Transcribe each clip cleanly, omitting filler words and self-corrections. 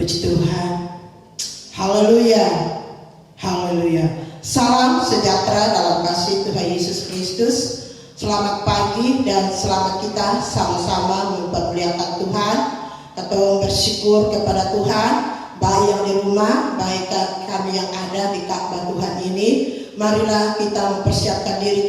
Puji Tuhan. Haleluya. Haleluya. Salam sejahtera dalam kasih Tuhan Yesus Kristus. Selamat pagi dan selamat kita sama-sama mempermuliakan Tuhan atau bersyukur kepada Tuhan, baik yang di rumah, baik kami yang ada di Ka'bah Tuhan ini. Marilah kita mempersiapkan diri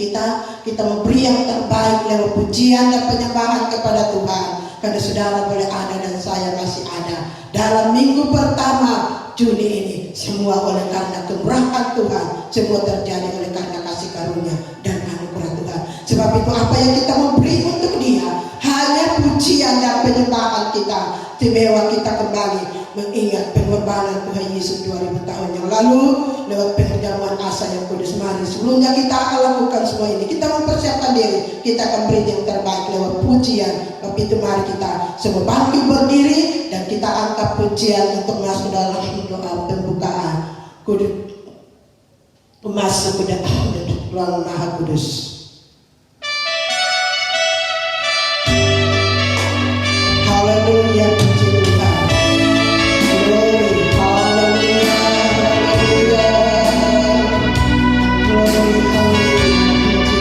kita memberi yang terbaik lewat pujian dan penyembahan kepada Tuhan. Karena saudara boleh ada dan saya masih ada dalam minggu pertama Juni ini, semua oleh karena kemurahan Tuhan, semua terjadi oleh karena kasih karunia dan anugerah Tuhan. Sebab itu apa yang kita memberi untuk Dia hanya pujian dan penyembahan kita. Istimewa kita kembali mengingat pengorbanan Tuhan Yesus 2000 tahun yang lalu lewat penjamuan asa yang kudus. Mari sebelumnya kita akan lakukan semua ini. Kita mempersiapkan diri, kita akan beri yang terbaik lewat pujian. Tapi itu mari kita semua bangkit berdiri dan kita angkat pujian untuk masuk dalam doa pembukaan kudus, masuk ke dalam ruang Maha Kudus. Haleluya, puji Tuhan. Glory, haleluya, haleluya. Glory, haleluya, puji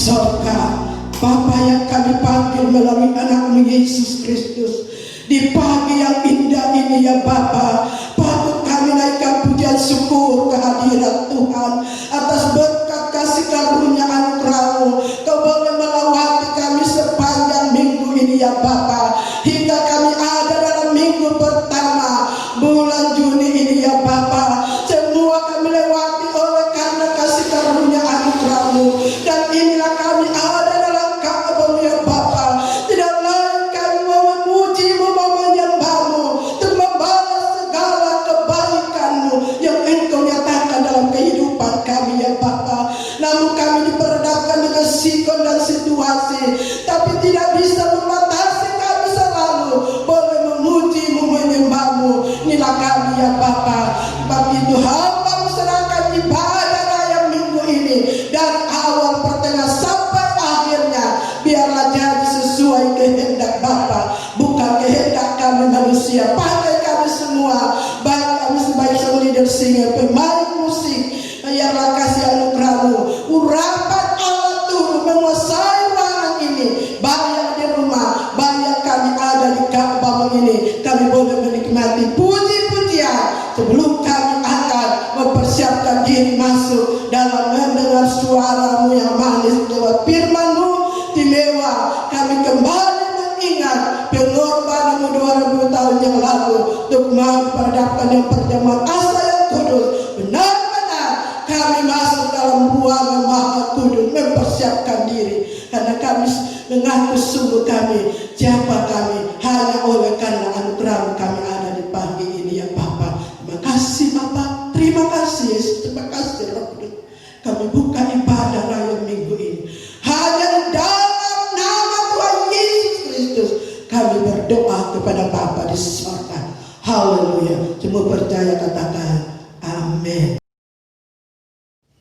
sorga. Bapa yang kami panggil melalui anak-Mu Yesus Kristus, di pagi yang indah ini ya Bapa, patut kami naikkan pujian syukur kehadiran Tuhan atas berkat kasih karunia anugerah-Mu. Kau boleh melawati kami sepanjang minggu ini ya Bapa, hingga kami ada dalam minggu pertama bulan Juni ini ya Bapa. Semua kami lewati oleh karena kasih karunia anugerah-Mu, dan inilah kami ada dalam Kau ya Bapa. Tidak lain kami mau memuji-Mu, mau menyembah-Mu, untuk membalas segala kebaikan-Mu yang Engkau nyatakan dalam kehidupan kami ya Bapa. Namun kami diperhadapkan dengan sikon dan situasi, tapi tidak bisa membatasi kami selalu boleh memuji-Mu, menyembah-Mu. Inilah kami ya Bapa. Sebab itu hamba serahkan ibadah raya minggu ini dari awal, pertengahan sampai akhirnya, biarlah jadi sesuai kehendak Bapa, bukan kehendak kami manusia. Pakai kami semua, baik kami sebagai leader singer, pemain musik, biarlah kasih anugerah-Mu. Urapan Allah turun menguasai ruangan ini, baik yang di rumah, baik yang kami ada di Ka'bah ini. Kami boleh menikmati puji-pujian sebelum kami akan mempersiapkan diri masuk dalam mendengar suara-Mu yang manis lewat firman-Mu. Istimewa, kami kembali mengingat pengorbanan-Mu 2000 tahun yang lalu untuk memperhadapkan yang perjamuan asa yang kudus. Benar-benar kami masuk dalam ruangan Maha Kudus, mempersiapkan diri, karena kami mengaku sungguh kami, siapa kami, hanya oleh karena anugerah-Mu kami ada di pagi ini ya Bapa. Terima kasih Bapa, terima kasih Yesus, terima kasih Roh Kudus. Kami buka ibadah raya minggu ini hanya dalam nama Tuhan Yesus Kristus. Kami berdoa kepada Bapa di sorga. Haleluya. Semua percaya katakan amin.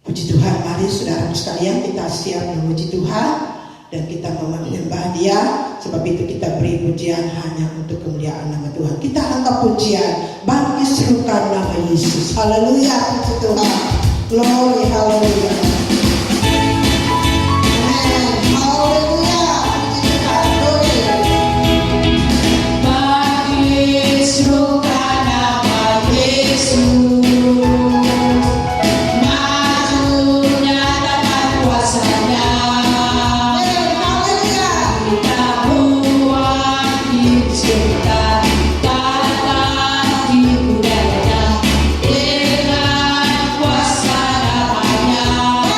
Puji Tuhan. Mari saudara sekalian, kita siap memuji Tuhan dan kita menyembah Dia. Sebab itu kita beri pujian hanya untuk kemuliaan nama Tuhan. Kita angkat pujian bagi serukan nama Yesus. Haleluya. Puji Tuhan. Glory, haleluya. Dengan kuasa namanya.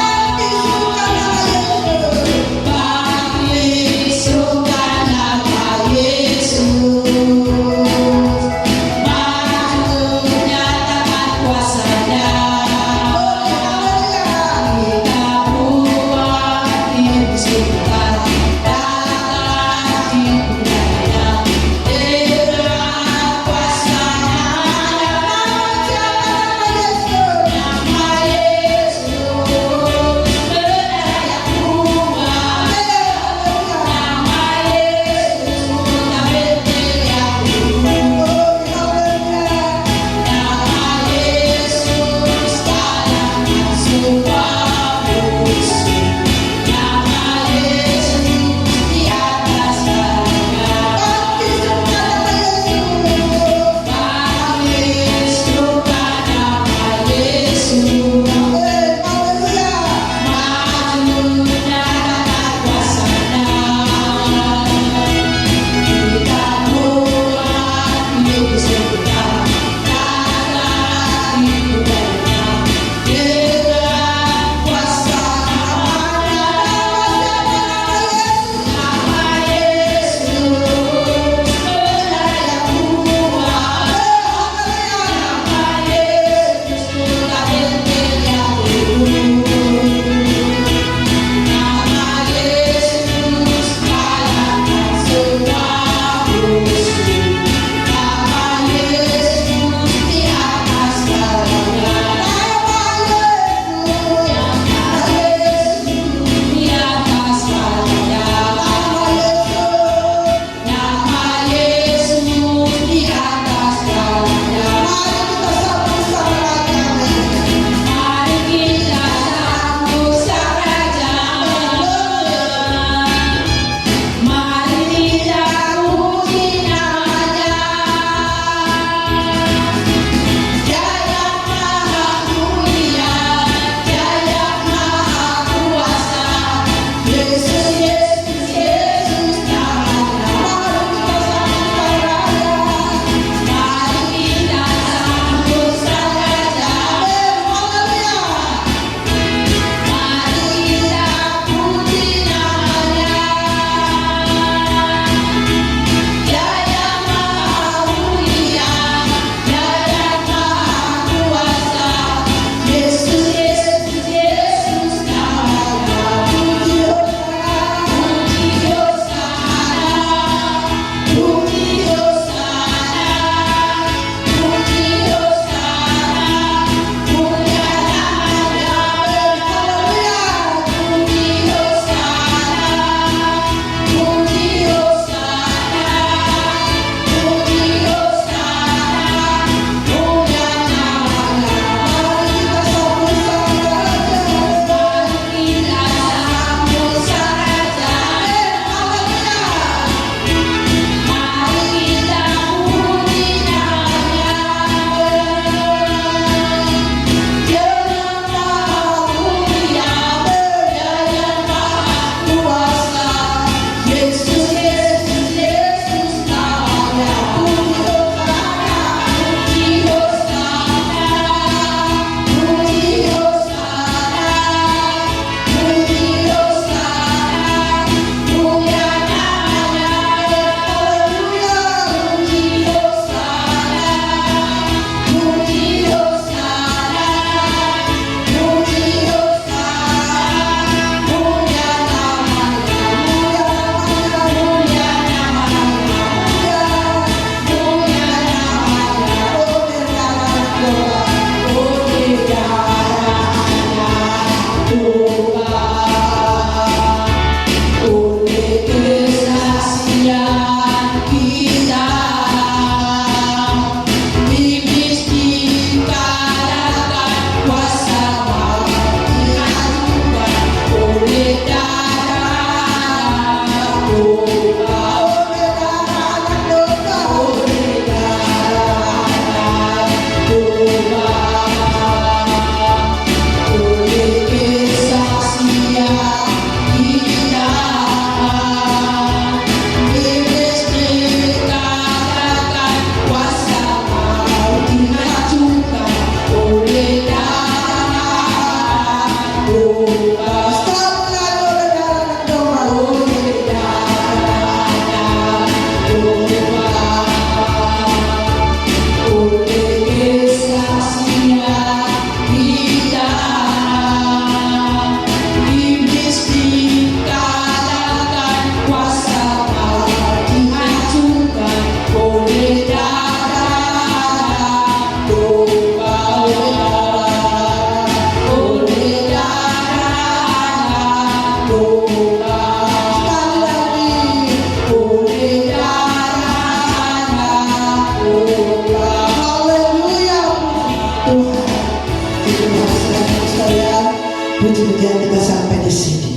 di sini.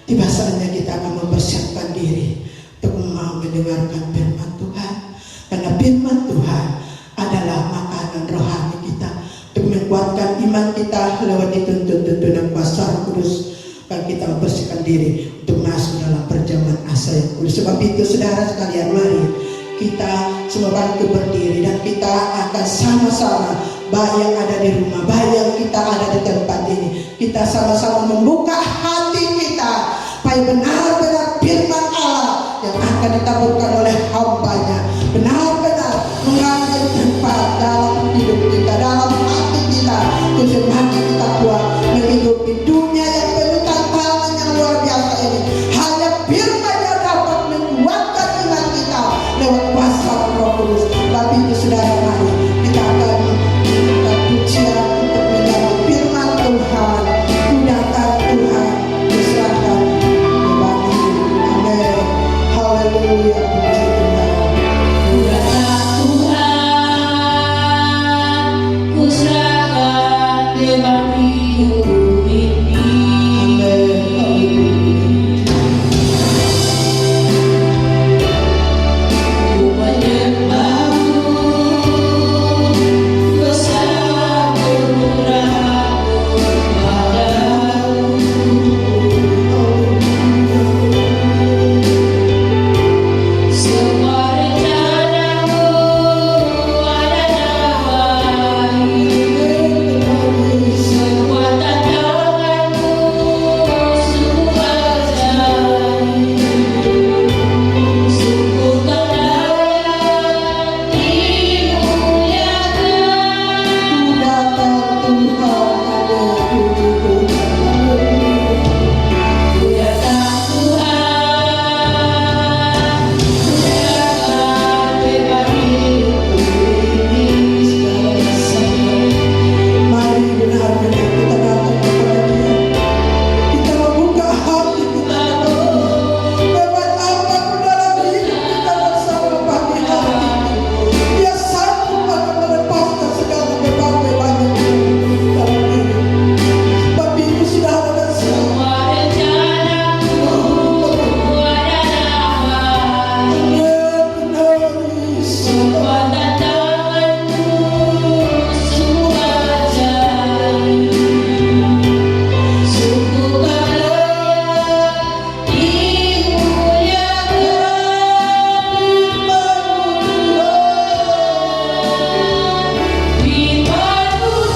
Tiba saatnya kita akan mempersiapkan diri untuk mau mendengarkan firman Tuhan. Karena firman Tuhan adalah makanan rohani kita untuk menguatkan iman kita lewat dituntun tuntunan kuasa Roh Kudus. Dan kita membersihkan diri untuk masuk dalam perjamuan asa yang kudus. Sebab itu saudara sekalian, mari kita semua bantu berdiri dan kita akan sama-sama, baik yang ada di rumah, baik yang kita ada di tempat ini, kita sama-sama membuka hati kita supaya benar-benar firman Allah yang akan ditaburkan oleh hamba-Nya benar-benar mengambil tempat dalam hidup kita, dalam hati kita, untuk semakin kita kuat menghidupi dunia yang penuh tantangan yang luar biasa ini. Hanya firman yang dapat menguatkan iman kita lewat kuasa Roh Kudus. Tapi itu saudara, mari kita akan minta pujian untuk menyambut firman Tuhan, kudakan Tuhan diserahkan kepada Amin. Haleluya, puji Tuhan. Kudakan Tuhan, ku serahkan kepada hidup ini. Ku menyembah-Mu, ku serahkan kemurahan-Mu padamu. Semua rencana-Mu adalah baik, semua tantangan-Mu sungguh ajaib. Sungguh Kau layak dimuliakan. Kudakan Tuhan, puji Tuhan. Kudakan Tuhan, ku serahkan kepada hidupku ini segala. Mari benar-benar kita datang kepada Dia. Kita membuka hati kita lewat apapun dalam hidup kita bersama pagi hari ini. Dia sanggup akan melepaskan segala beban-beban yang dalam hidup. Sebab itu saudara dan saudara, Semua rencana-Mu adalah baik, benar-benar semua tantangan-Mu sungguh ajaib. Sungguh Kau layak dimuliakan. Firman-Mu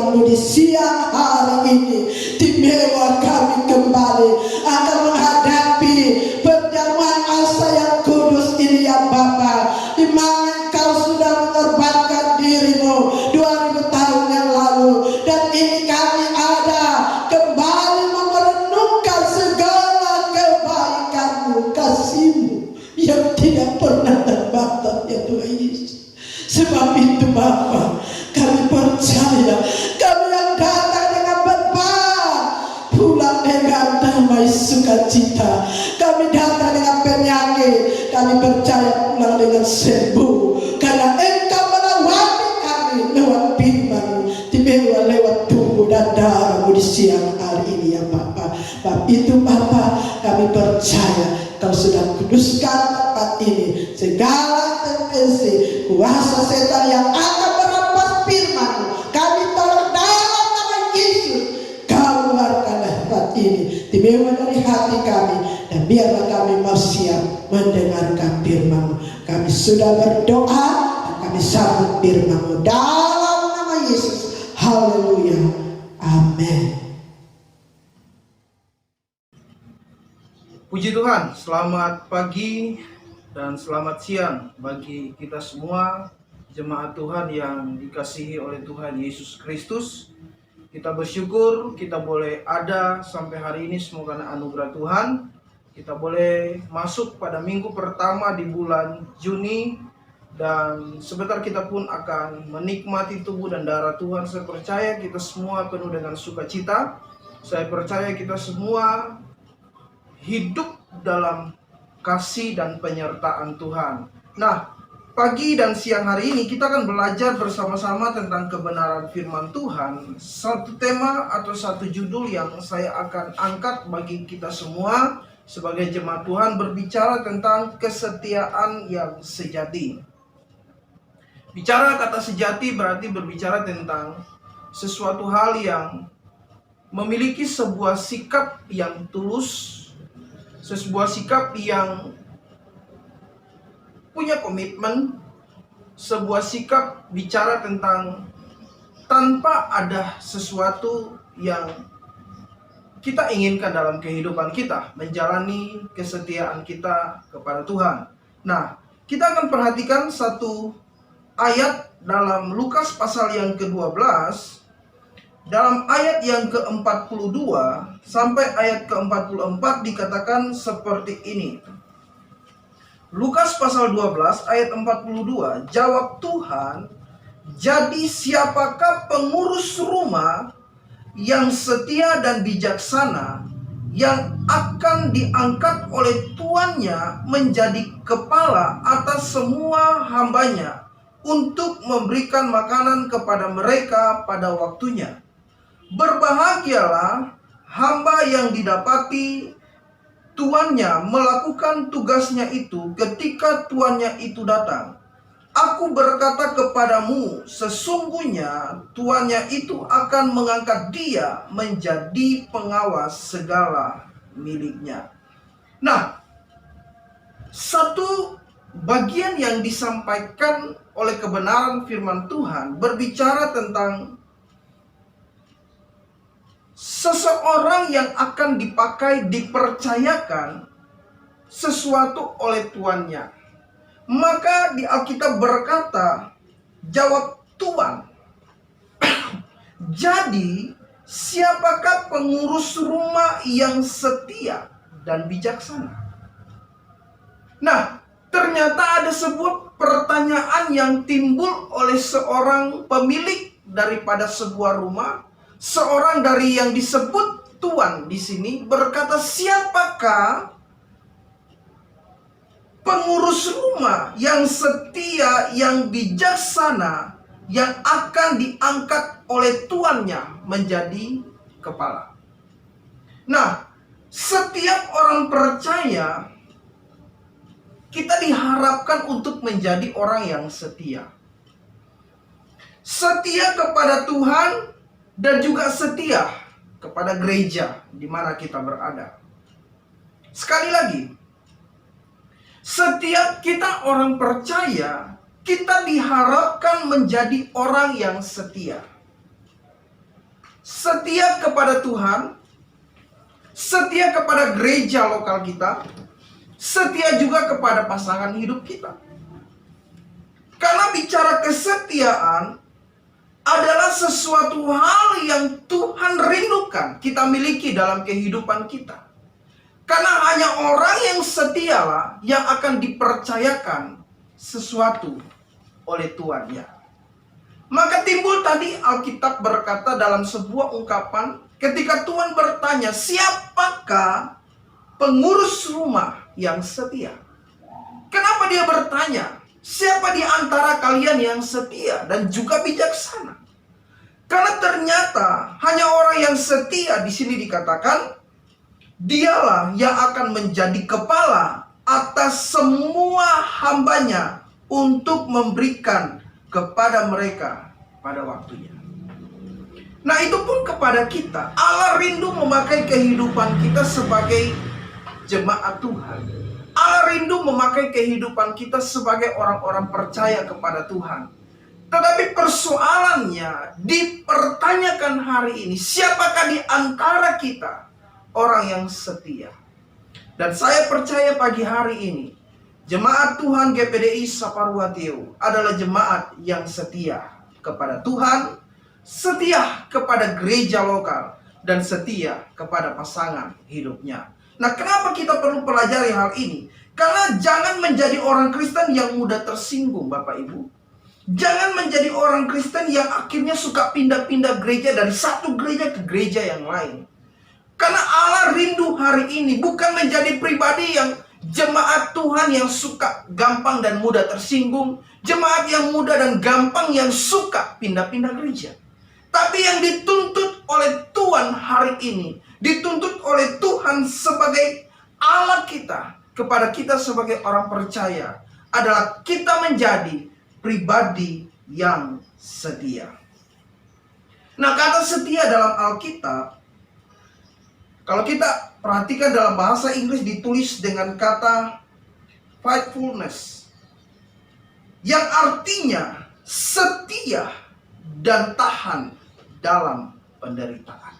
firman-Mu di siang hari ini. Timewa kami kembali akan menghadapi perjamuan asa yang kudus ini ya Bapa, di mana Engkau sudah mengorbankan diri-Mu 2000 tahun yang lalu, dan ini kami ada kembali merenungkan segala kebaikan-Mu, kasih-Mu yang tidak pernah terbatas ya Tuhan Yesus. Sebab itu Bapa, kami percaya kami yang datang dengan beban pulang dengan damai sukacita. Kami datang dengan penyakit, kami percaya pulang dengan sembuh, karena Engkau melawati kami lewat firman-Mu, tiba-tiba lewat tubuh dan darah-Mu di siang hari ini ya Bapa. Bab itu Bapa, kami percaya Kau sudah kuduskan tempat ini. Segala tendensi kuasa setan yang akan merampas firman-Mu, kami tolong dalam nama Yesus. Kau keluarkanlah tempat ini, tiba-tiba dari hati kami, dan biarlah kami mau siap mendengarkan firman-Mu. Kami sudah berdoa dan kami sambut firman-Mu dalam nama Yesus. Haleluya. Amin. Puji Tuhan, selamat pagi dan selamat siang bagi kita semua jemaat Tuhan yang dikasihi oleh Tuhan Yesus Kristus. Kita bersyukur kita boleh ada sampai hari ini semua karena anugerah Tuhan. Kita boleh masuk pada minggu pertama di bulan Juni, dan sebentar kita pun akan menikmati tubuh dan darah Tuhan. Saya percaya kita semua penuh dengan sukacita. Saya percaya kita semua hidup dalam kasih dan penyertaan Tuhan. Nah, pagi dan siang hari ini kita akan belajar bersama-sama tentang kebenaran firman Tuhan. Satu tema atau satu judul yang saya akan angkat bagi kita semua sebagai jemaat Tuhan berbicara tentang kesetiaan yang sejati. Bicara kata sejati berarti berbicara tentang sesuatu hal yang memiliki sebuah sikap yang tulus, sebuah sikap yang punya komitmen, sebuah sikap bicara tentang tanpa ada sesuatu yang kita inginkan dalam kehidupan kita, menjalani kesetiaan kita kepada Tuhan. Nah, kita akan perhatikan satu ayat dalam Lukas pasal yang ke-12, dalam ayat yang ke-42 sampai ayat ke-44 dikatakan seperti ini. Lukas pasal 12 ayat 42, jawab Tuhan, "Jadi siapakah pengurus rumah yang setia dan bijaksana, yang akan diangkat oleh tuannya menjadi kepala atas semua hambanya, untuk memberikan makanan kepada mereka pada waktunya? Berbahagialah hamba yang didapati tuannya melakukan tugasnya itu ketika tuannya itu datang. Aku berkata kepadamu, sesungguhnya tuannya itu akan mengangkat dia menjadi pengawas segala miliknya." Nah, satu bagian yang disampaikan oleh kebenaran firman Tuhan berbicara tentang seseorang yang akan dipakai, dipercayakan sesuatu oleh tuannya. Maka di Alkitab berkata, jawab Tuhan, "Jadi siapakah pengurus rumah yang setia dan bijaksana?" Nah, ternyata ada sebuah pertanyaan yang timbul oleh seorang pemilik daripada sebuah rumah. Seorang dari yang disebut tuan di sini berkata, siapakah pengurus rumah yang setia, yang bijaksana, yang akan diangkat oleh tuannya menjadi kepala? Nah, setiap orang percaya, kita diharapkan untuk menjadi orang yang setia. Setia kepada Tuhan dan juga setia kepada gereja di mana kita berada. Sekali lagi, setiap kita orang percaya, kita diharapkan menjadi orang yang setia. setia kepada Tuhan, setia kepada gereja lokal kita, setia juga kepada pasangan hidup kita. Karena bicara kesetiaan adalah sesuatu hal yang Tuhan rindukan kita miliki dalam kehidupan kita. Karena hanya orang yang setialah yang akan dipercayakan sesuatu oleh Tuhannya. Maka timbul tadi Alkitab berkata dalam sebuah ungkapan ketika Tuhan bertanya, siapakah pengurus rumah yang setia? Kenapa dia bertanya? Siapa di antara kalian yang setia dan juga bijaksana? Karena ternyata hanya orang yang setia di sini dikatakan dialah yang akan menjadi kepala atas semua hambanya untuk memberikan kepada mereka pada waktunya. Nah, itu pun kepada kita. Allah rindu memakai kehidupan kita sebagai jemaat Tuhan. Allah rindu memakai kehidupan kita sebagai orang-orang percaya kepada Tuhan. Tetapi persoalannya dipertanyakan hari ini, siapakah di antara kita orang yang setia? Dan saya percaya pagi hari ini jemaat Tuhan GPDI Saparua-Teu adalah jemaat yang setia kepada Tuhan, setia kepada gereja lokal, dan setia kepada pasangan hidupnya. Nah, kenapa kita perlu pelajari hal ini? Karena jangan menjadi orang Kristen yang mudah tersinggung, Bapak Ibu. Jangan menjadi orang Kristen yang akhirnya suka pindah-pindah gereja dari satu gereja ke gereja yang lain. Karena Allah rindu hari ini bukan menjadi pribadi yang jemaat Tuhan yang suka gampang dan mudah tersinggung, jemaat yang mudah dan gampang yang suka pindah-pindah gereja. Tapi yang dituntut oleh Tuhan hari ini, dituntut oleh Tuhan sebagai Allah kita, kepada kita sebagai orang percaya, adalah kita menjadi pribadi yang setia. Nah, kata setia dalam Alkitab, kalau kita perhatikan dalam bahasa Inggris ditulis dengan kata faithfulness, yang artinya setia dan tahan dalam penderitaan.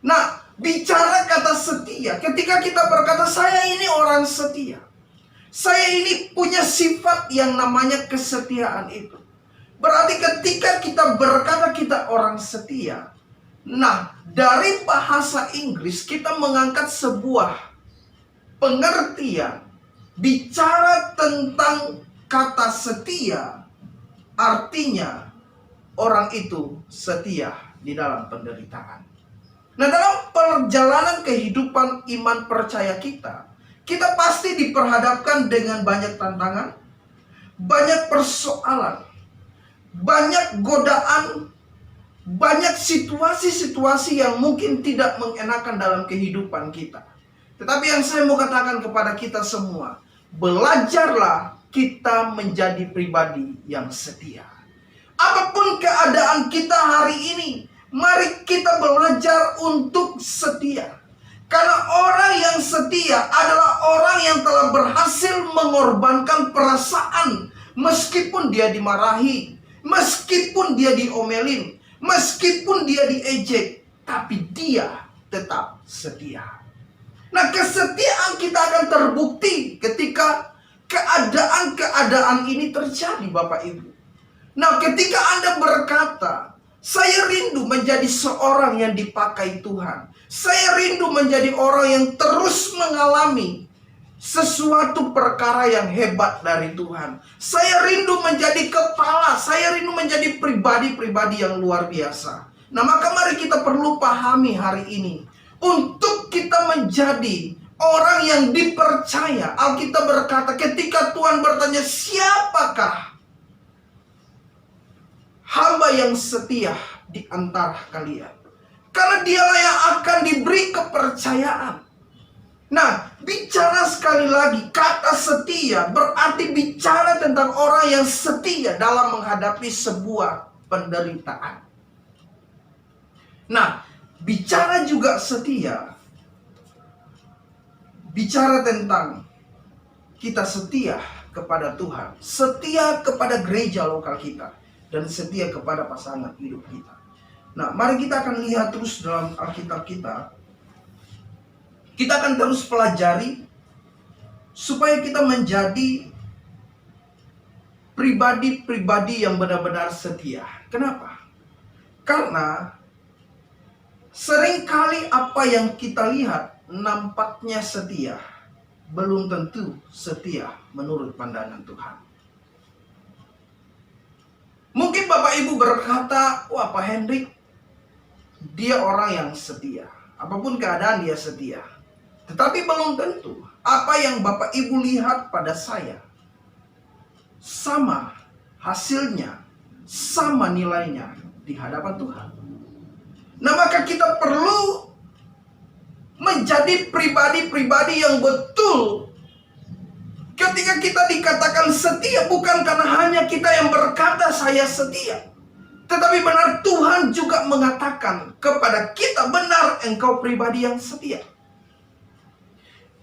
Nah, bicara kata setia, ketika kita berkata saya ini orang setia, saya ini punya sifat yang namanya kesetiaan itu. Berarti ketika kita berkata kita orang setia, nah, dari bahasa Inggris kita mengangkat sebuah pengertian bicara tentang kata setia, artinya orang itu setia di dalam penderitaan. Nah, dalam perjalanan kehidupan iman percaya kita pasti diperhadapkan dengan banyak tantangan, banyak persoalan, banyak godaan, banyak situasi-situasi yang mungkin tidak mengenakan dalam kehidupan kita. Tetapi yang saya mau katakan kepada kita semua, belajarlah kita menjadi pribadi yang setia. Apapun keadaan kita hari ini, mari kita belajar untuk setia. Karena orang yang setia adalah orang yang telah berhasil mengorbankan perasaan. Meskipun dia dimarahi, meskipun dia diomelin, meskipun dia diejek, tapi dia tetap setia. Nah, kesetiaan kita akan terbukti ketika keadaan-keadaan ini terjadi, Bapak Ibu. Nah, ketika Anda berkata, saya rindu menjadi seorang yang dipakai Tuhan, saya rindu menjadi orang yang terus mengalami sesuatu perkara yang hebat dari Tuhan, saya rindu menjadi kepala, saya rindu menjadi pribadi-pribadi yang luar biasa. Nah, maka mari kita perlu pahami hari ini, untuk kita menjadi orang yang dipercaya. Alkitab berkata ketika Tuhan bertanya, siapakah hamba yang setia di antara kalian? Karena dialah yang akan diberi kepercayaan. Nah, bicara sekali lagi, kata setia berarti bicara tentang orang yang setia dalam menghadapi sebuah penderitaan. Nah, bicara juga setia, bicara tentang kita setia kepada Tuhan, setia kepada gereja lokal kita, dan setia kepada pasangan hidup kita. Nah, mari kita akan lihat terus dalam Alkitab kita. Kita akan terus pelajari supaya kita menjadi pribadi-pribadi yang benar-benar setia. Kenapa? Karena seringkali apa yang kita lihat nampaknya setia, belum tentu setia menurut pandangan Tuhan. Mungkin Bapak Ibu berkata, wah Pak Hendrik, dia orang yang setia. Apapun keadaan dia setia. Tetapi belum tentu apa yang Bapak Ibu lihat pada saya sama hasilnya, sama nilainya di hadapan Tuhan. Nah, maka kita perlu menjadi pribadi-pribadi yang betul. Ketika kita dikatakan setia, bukan karena hanya kita yang berkata saya setia, tetapi benar Tuhan juga mengatakan kepada kita, benar engkau pribadi yang setia.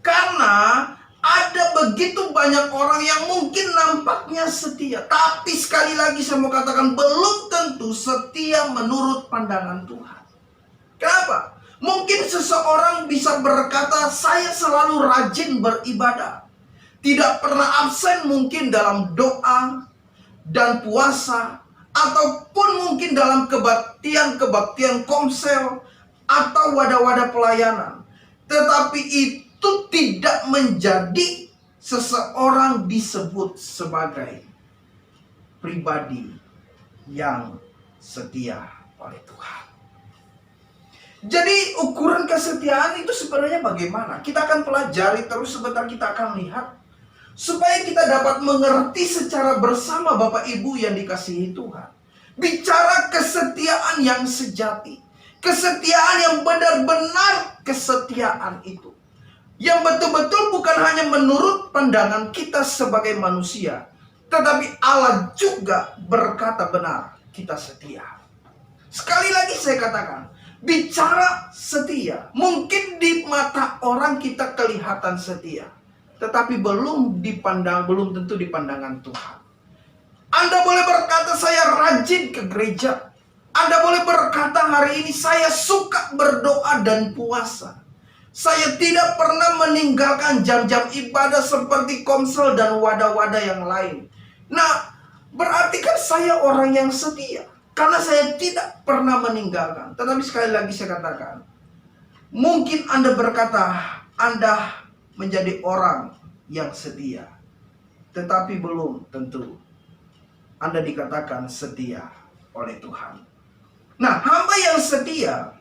Karena ada begitu banyak orang yang mungkin nampaknya setia, tapi sekali lagi saya mau katakan belum tentu setia menurut pandangan Tuhan. Kenapa? Mungkin seseorang bisa berkata, saya selalu rajin beribadah, tidak pernah absen mungkin dalam doa dan puasa, ataupun mungkin dalam kebaktian komsel atau wadah-wadah pelayanan. Tetapi itu tidak menjadi seseorang disebut sebagai pribadi yang setia oleh Tuhan. Jadi ukuran kesetiaan itu sebenarnya bagaimana? Kita akan pelajari terus, sebentar kita akan lihat, supaya kita dapat mengerti secara bersama Bapak Ibu yang dikasihi Tuhan. Bicara kesetiaan yang sejati, kesetiaan yang benar-benar kesetiaan itu, yang betul-betul bukan hanya menurut pandangan kita sebagai manusia, tetapi Allah juga berkata benar, kita setia. Sekali lagi saya katakan, bicara setia, mungkin di mata orang kita kelihatan setia, tetapi belum tentu di pandangan Tuhan. Anda boleh berkata saya rajin ke gereja. Anda boleh berkata hari ini saya suka berdoa dan puasa. Saya tidak pernah meninggalkan jam-jam ibadah seperti komsel dan wadah-wadah yang lain. Nah, berarti kan saya orang yang setia, karena saya tidak pernah meninggalkan. Tetapi sekali lagi saya katakan, mungkin Anda berkata Anda menjadi orang yang setia, tetapi belum tentu Anda dikatakan setia oleh Tuhan. Nah, hamba yang setia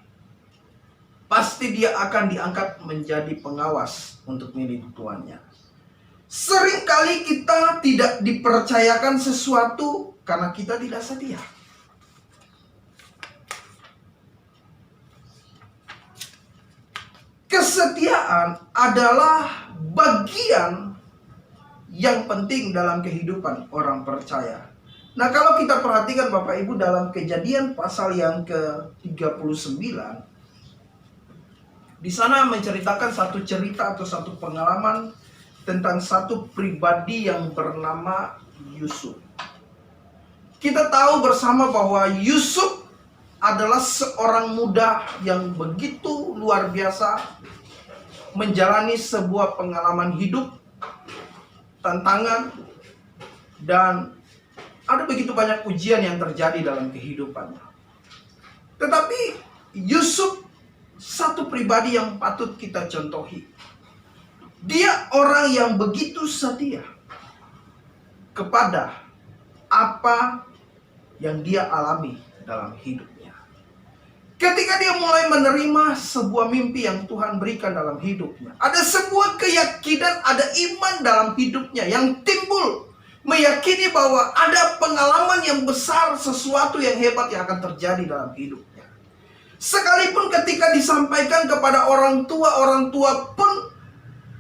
pasti dia akan diangkat menjadi pengawas untuk milik tuannya. Seringkali kita tidak dipercayakan sesuatu karena kita tidak setia. Kesetiaan adalah bagian yang penting dalam kehidupan orang percaya. Nah, kalau kita perhatikan Bapak Ibu dalam Kejadian pasal yang ke-39, di sana menceritakan satu cerita atau satu pengalaman tentang satu pribadi yang bernama Yusuf. Kita tahu bersama bahwa Yusuf adalah seorang muda yang begitu luar biasa, menjalani sebuah pengalaman hidup, tantangan, dan ada begitu banyak ujian yang terjadi dalam kehidupannya. Tetapi Yusuf satu pribadi yang patut kita contohi. Dia orang yang begitu setia kepada apa yang dia alami dalam hidupnya. Ketika dia mulai menerima sebuah mimpi yang Tuhan berikan dalam hidupnya, ada sebuah keyakinan, ada iman dalam hidupnya yang timbul, meyakini bahwa ada pengalaman yang besar, sesuatu yang hebat yang akan terjadi dalam hidupnya. Sekalipun ketika disampaikan kepada orang tua pun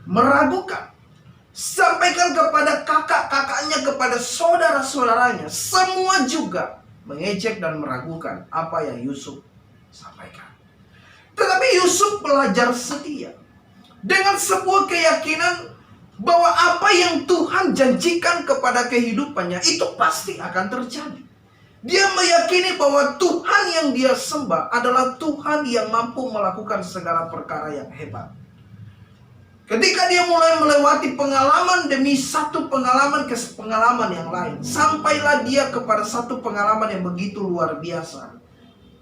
meragukan. Sampaikan kepada kakak-kakaknya, kepada saudara-saudaranya, semua juga mengejek dan meragukan apa yang Yusuf sampaikan. Tetapi Yusuf belajar setia dengan sebuah keyakinan bahwa apa yang Tuhan janjikan kepada kehidupannya itu pasti akan terjadi. Dia meyakini bahwa Tuhan yang dia sembah adalah Tuhan yang mampu melakukan segala perkara yang hebat. Ketika dia mulai melewati pengalaman demi satu pengalaman ke pengalaman yang lain, sampailah dia kepada satu pengalaman yang begitu luar biasa.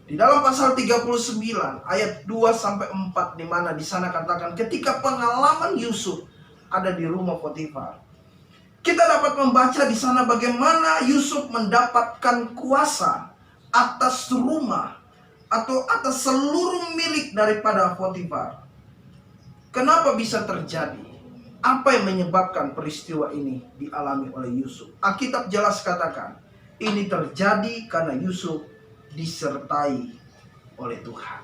Di dalam pasal 39 ayat 2-4, di mana di sana katakan ketika pengalaman Yusuf ada di rumah Potifar. Kita dapat membaca di sana bagaimana Yusuf mendapatkan kuasa atas rumah atau atas seluruh milik daripada Potifar. Kenapa bisa terjadi? Apa yang menyebabkan peristiwa ini dialami oleh Yusuf? Alkitab jelas katakan, ini terjadi karena Yusuf disertai oleh Tuhan.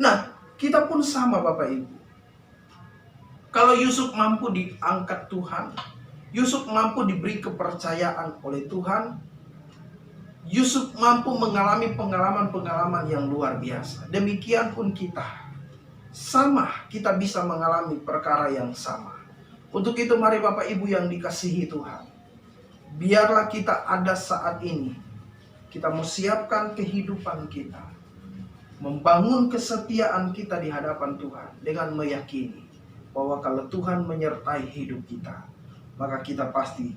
Nah, kita pun sama Bapak Ibu. Kalau Yusuf mampu diangkat Tuhan, Yusuf mampu diberi kepercayaan oleh Tuhan, Yusuf mampu mengalami pengalaman-pengalaman yang luar biasa. Demikian pun kita. Sama, kita bisa mengalami perkara yang sama. Untuk itu mari Bapak Ibu yang dikasihi Tuhan, biarlah kita ada saat ini, kita mau siapkan kehidupan kita, membangun kesetiaan kita di hadapan Tuhan dengan meyakini bahwa kalau Tuhan menyertai hidup kita, maka kita pasti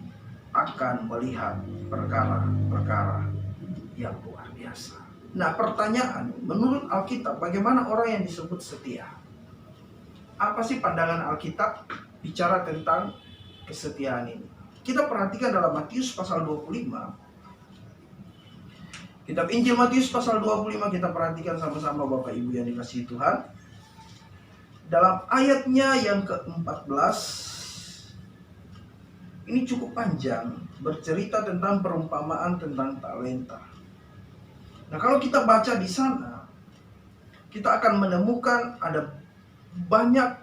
akan melihat perkara-perkara yang luar biasa. Nah, pertanyaan, menurut Alkitab, bagaimana orang yang disebut setia? Apa sih pandangan Alkitab bicara tentang kesetiaan ini? Kita perhatikan dalam Matius pasal 25. Kitab Injil Matius pasal 25 kita perhatikan sama-sama Bapak Ibu yang dikasihi Tuhan. Dalam ayatnya yang ke-14, ini cukup panjang, bercerita tentang perumpamaan tentang talenta. Nah, kalau kita baca di sana, kita akan menemukan ada banyak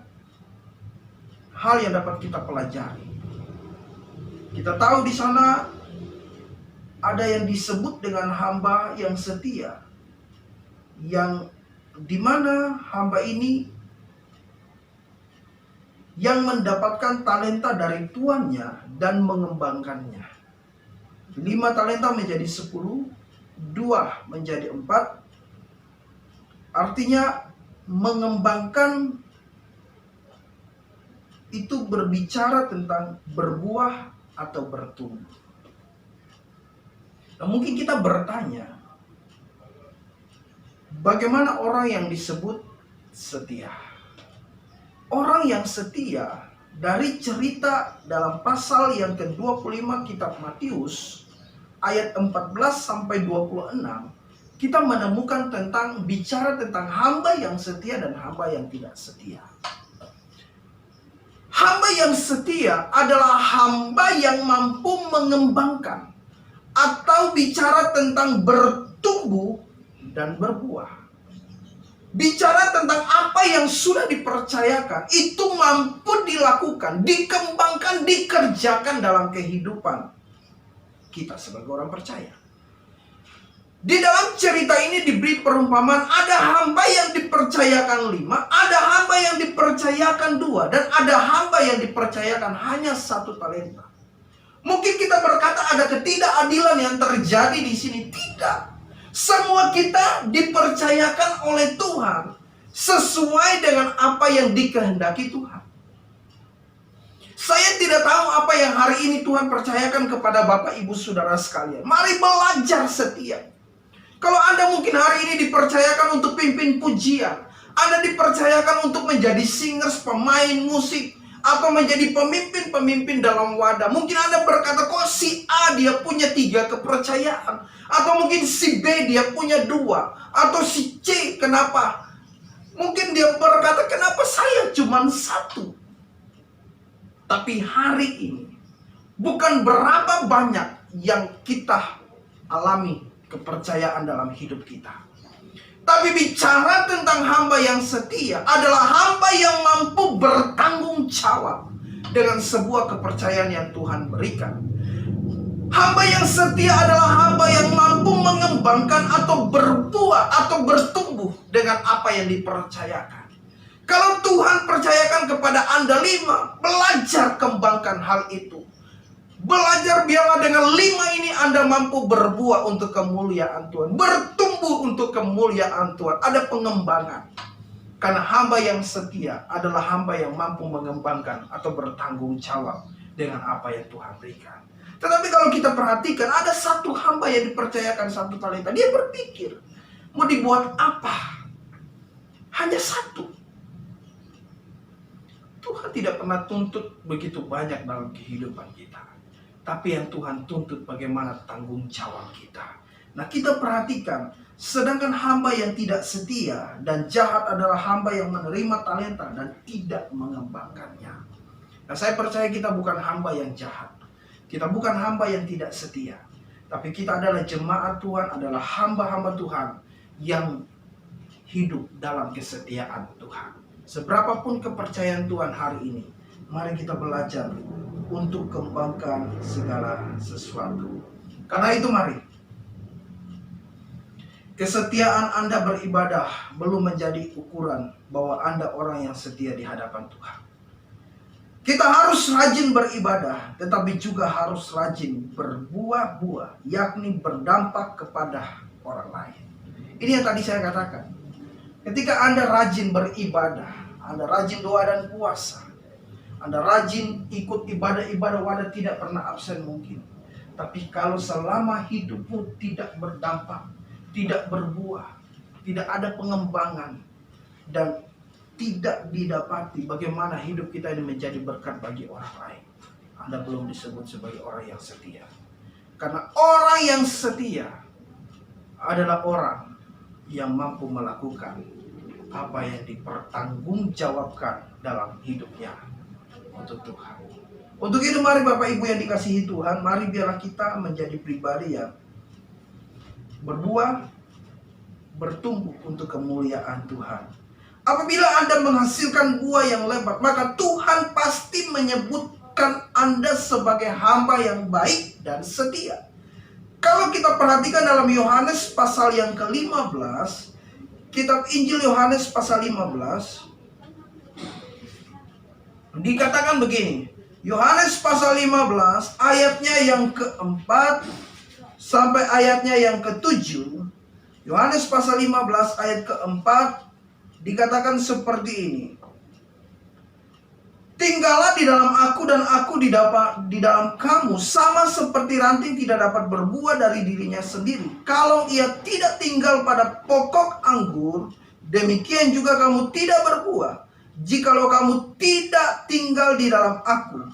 hal yang dapat kita pelajari. Kita tahu di sana ada yang disebut dengan hamba yang setia, yang dimana hamba ini yang mendapatkan talenta dari tuannya dan mengembangkannya. 5 talenta menjadi 10, 2 menjadi 4. Artinya mengembangkan itu berbicara tentang berbuah atau bertumbuh. Nah, mungkin kita bertanya, bagaimana orang yang disebut setia? Orang yang setia dari cerita dalam pasal yang ke-25 kitab Matius ayat 14-26, kita menemukan tentang bicara tentang hamba yang setia dan hamba yang tidak setia. Hamba yang setia adalah hamba yang mampu mengembangkan atau bicara tentang bertumbuh dan berbuah. Bicara tentang apa yang sudah dipercayakan, itu mampu dilakukan, dikembangkan, dikerjakan dalam kehidupan kita sebagai orang percaya. Di dalam cerita ini diberi perumpamaan, ada hamba yang dipercayakan 5, ada hamba yang dipercayakan 2, dan ada hamba yang dipercayakan hanya 1 talenta. Mungkin kita berkata ada ketidakadilan yang terjadi di sini. Tidak. Semua kita dipercayakan oleh Tuhan sesuai dengan apa yang dikehendaki Tuhan. Saya tidak tahu apa yang hari ini Tuhan percayakan kepada Bapak Ibu Saudara sekalian. Mari belajar setia. Kalau Anda mungkin hari ini dipercayakan untuk pimpin pujian, Anda dipercayakan untuk menjadi singers, pemain musik, atau menjadi pemimpin-pemimpin dalam wadah. Mungkin Anda berkata, kok si A dia punya 3 kepercayaan, atau mungkin si B dia punya 2, atau si C kenapa? Mungkin dia berkata, kenapa saya cuma 1? Tapi hari ini bukan berapa banyak yang kita alami kepercayaan dalam hidup kita. Tapi bicara tentang hamba yang setia adalah hamba yang mampu bertanggung jawab dengan sebuah kepercayaan yang Tuhan berikan. Hamba yang setia adalah hamba yang mampu mengembangkan atau berbuah atau bertumbuh dengan apa yang dipercayakan. Kalau Tuhan percayakan kepada Anda 5, belajar kembangkan hal itu. Belajar biarlah dengan 5 ini Anda mampu berbuah untuk kemuliaan Tuhan. Bertumbuh untuk kemuliaan Tuhan. Ada pengembangan. Karena hamba yang setia adalah hamba yang mampu mengembangkan atau bertanggung jawab dengan apa yang Tuhan berikan. Tetapi kalau kita perhatikan, ada satu hamba yang dipercayakan 1 talenta. Dia berpikir, mau dibuat apa? Hanya 1. Tuhan tidak pernah tuntut begitu banyak dalam kehidupan kita. Tapi yang Tuhan tuntut bagaimana tanggung jawab kita. Nah, kita perhatikan, sedangkan hamba yang tidak setia dan jahat adalah hamba yang menerima talenta dan tidak mengembangkannya. Nah, saya percaya kita bukan hamba yang jahat. Kita bukan hamba yang tidak setia. Tapi kita adalah jemaat Tuhan, adalah hamba-hamba Tuhan yang hidup dalam kesetiaan Tuhan. Seberapapun kepercayaan Tuhan hari ini, mari kita belajar untuk kembangkan segala sesuatu. Karena itu mari, kesetiaan Anda beribadah belum menjadi ukuran bahwa Anda orang yang setia di hadapan Tuhan. Kita harus rajin beribadah, tetapi juga harus rajin berbuah-buah, yakni berdampak kepada orang lain. Ini yang tadi saya katakan. Ketika Anda rajin beribadah, Anda rajin doa dan puasa, Anda rajin ikut ibadah-ibadah wadah, tidak pernah absen mungkin. Tapi kalau selama hidupmu tidak berdampak, tidak berbuah, tidak ada pengembangan, dan tidak didapati bagaimana hidup kita ini menjadi berkat bagi orang lain, Anda belum disebut sebagai orang yang setia. Karena orang yang setia adalah orang yang mampu melakukan apa yang dipertanggungjawabkan dalam hidupnya untuk Tuhan. Untuk itu mari Bapak Ibu yang dikasihi Tuhan, mari biarlah kita menjadi pribadi yang berbuah, bertumbuh untuk kemuliaan Tuhan. Apabila Anda menghasilkan buah yang lebat, maka Tuhan pasti menyebutkan Anda sebagai hamba yang baik dan setia. Kalau kita perhatikan dalam Yohanes pasal yang ke-15, kitab Injil Yohanes pasal 15, dikatakan begini. Yohanes pasal 15 ayatnya yang ke-4 sampai ayatnya yang ke-7. Yohanes pasal 15 ayat ke-4 dikatakan seperti ini. Tinggallah di dalam aku dan aku di dalam kamu, sama seperti ranting tidak dapat berbuah dari dirinya sendiri. Kalau ia tidak tinggal pada pokok anggur, demikian juga kamu tidak berbuah. Jikalau kamu tidak tinggal di dalam aku,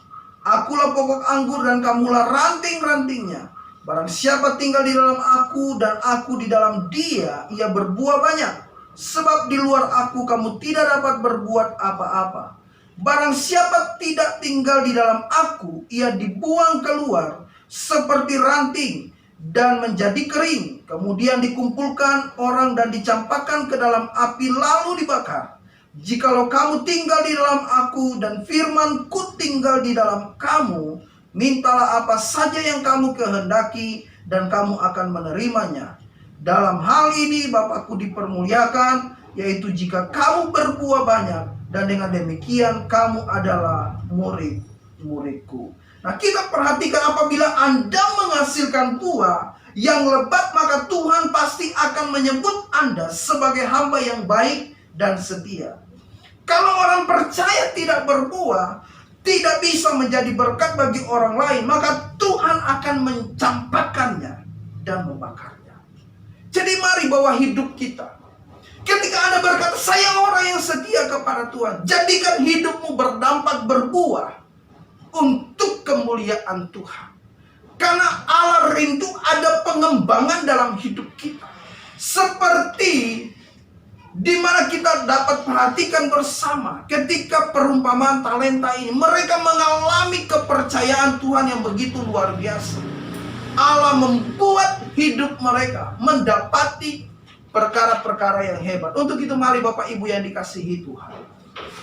akulah pokok anggur dan kamulah ranting-rantingnya. Barang siapa tinggal di dalam aku dan aku di dalam dia, ia berbuah banyak. Sebab di luar aku kamu tidak dapat berbuat apa-apa. Barang siapa tidak tinggal di dalam aku, ia dibuang keluar seperti ranting dan menjadi kering. Kemudian dikumpulkan orang dan dicampakkan ke dalam api lalu dibakar. Jikalau kamu tinggal di dalam aku dan firman-Ku tinggal di dalam kamu, mintalah apa saja yang kamu kehendaki dan kamu akan menerimanya. Dalam hal ini Bapakku dipermuliakan, yaitu jika kamu berbuah banyak, dan dengan demikian kamu adalah murid-muridku. Nah, kita perhatikan, apabila Anda menghasilkan buah yang lebat, maka Tuhan pasti akan menyebut Anda sebagai hamba yang baik dan setia. Kalau orang percaya tidak berbuah, tidak bisa menjadi berkat bagi orang lain, maka Tuhan akan mencampakkannya dan membakarnya. Jadi mari bawa hidup kita. Ketika Anda berkata, saya orang yang setia kepada Tuhan, jadikan hidupmu berdampak berbuah untuk kemuliaan Tuhan. Karena Allah rindu ada pengembangan dalam hidup kita. Seperti di mana kita dapat perhatikan bersama ketika perumpamaan talenta ini, mereka mengalami kepercayaan Tuhan yang begitu luar biasa. Allah membuat hidup mereka mendapati perkara-perkara yang hebat. Untuk itu mari Bapak Ibu yang dikasihi Tuhan,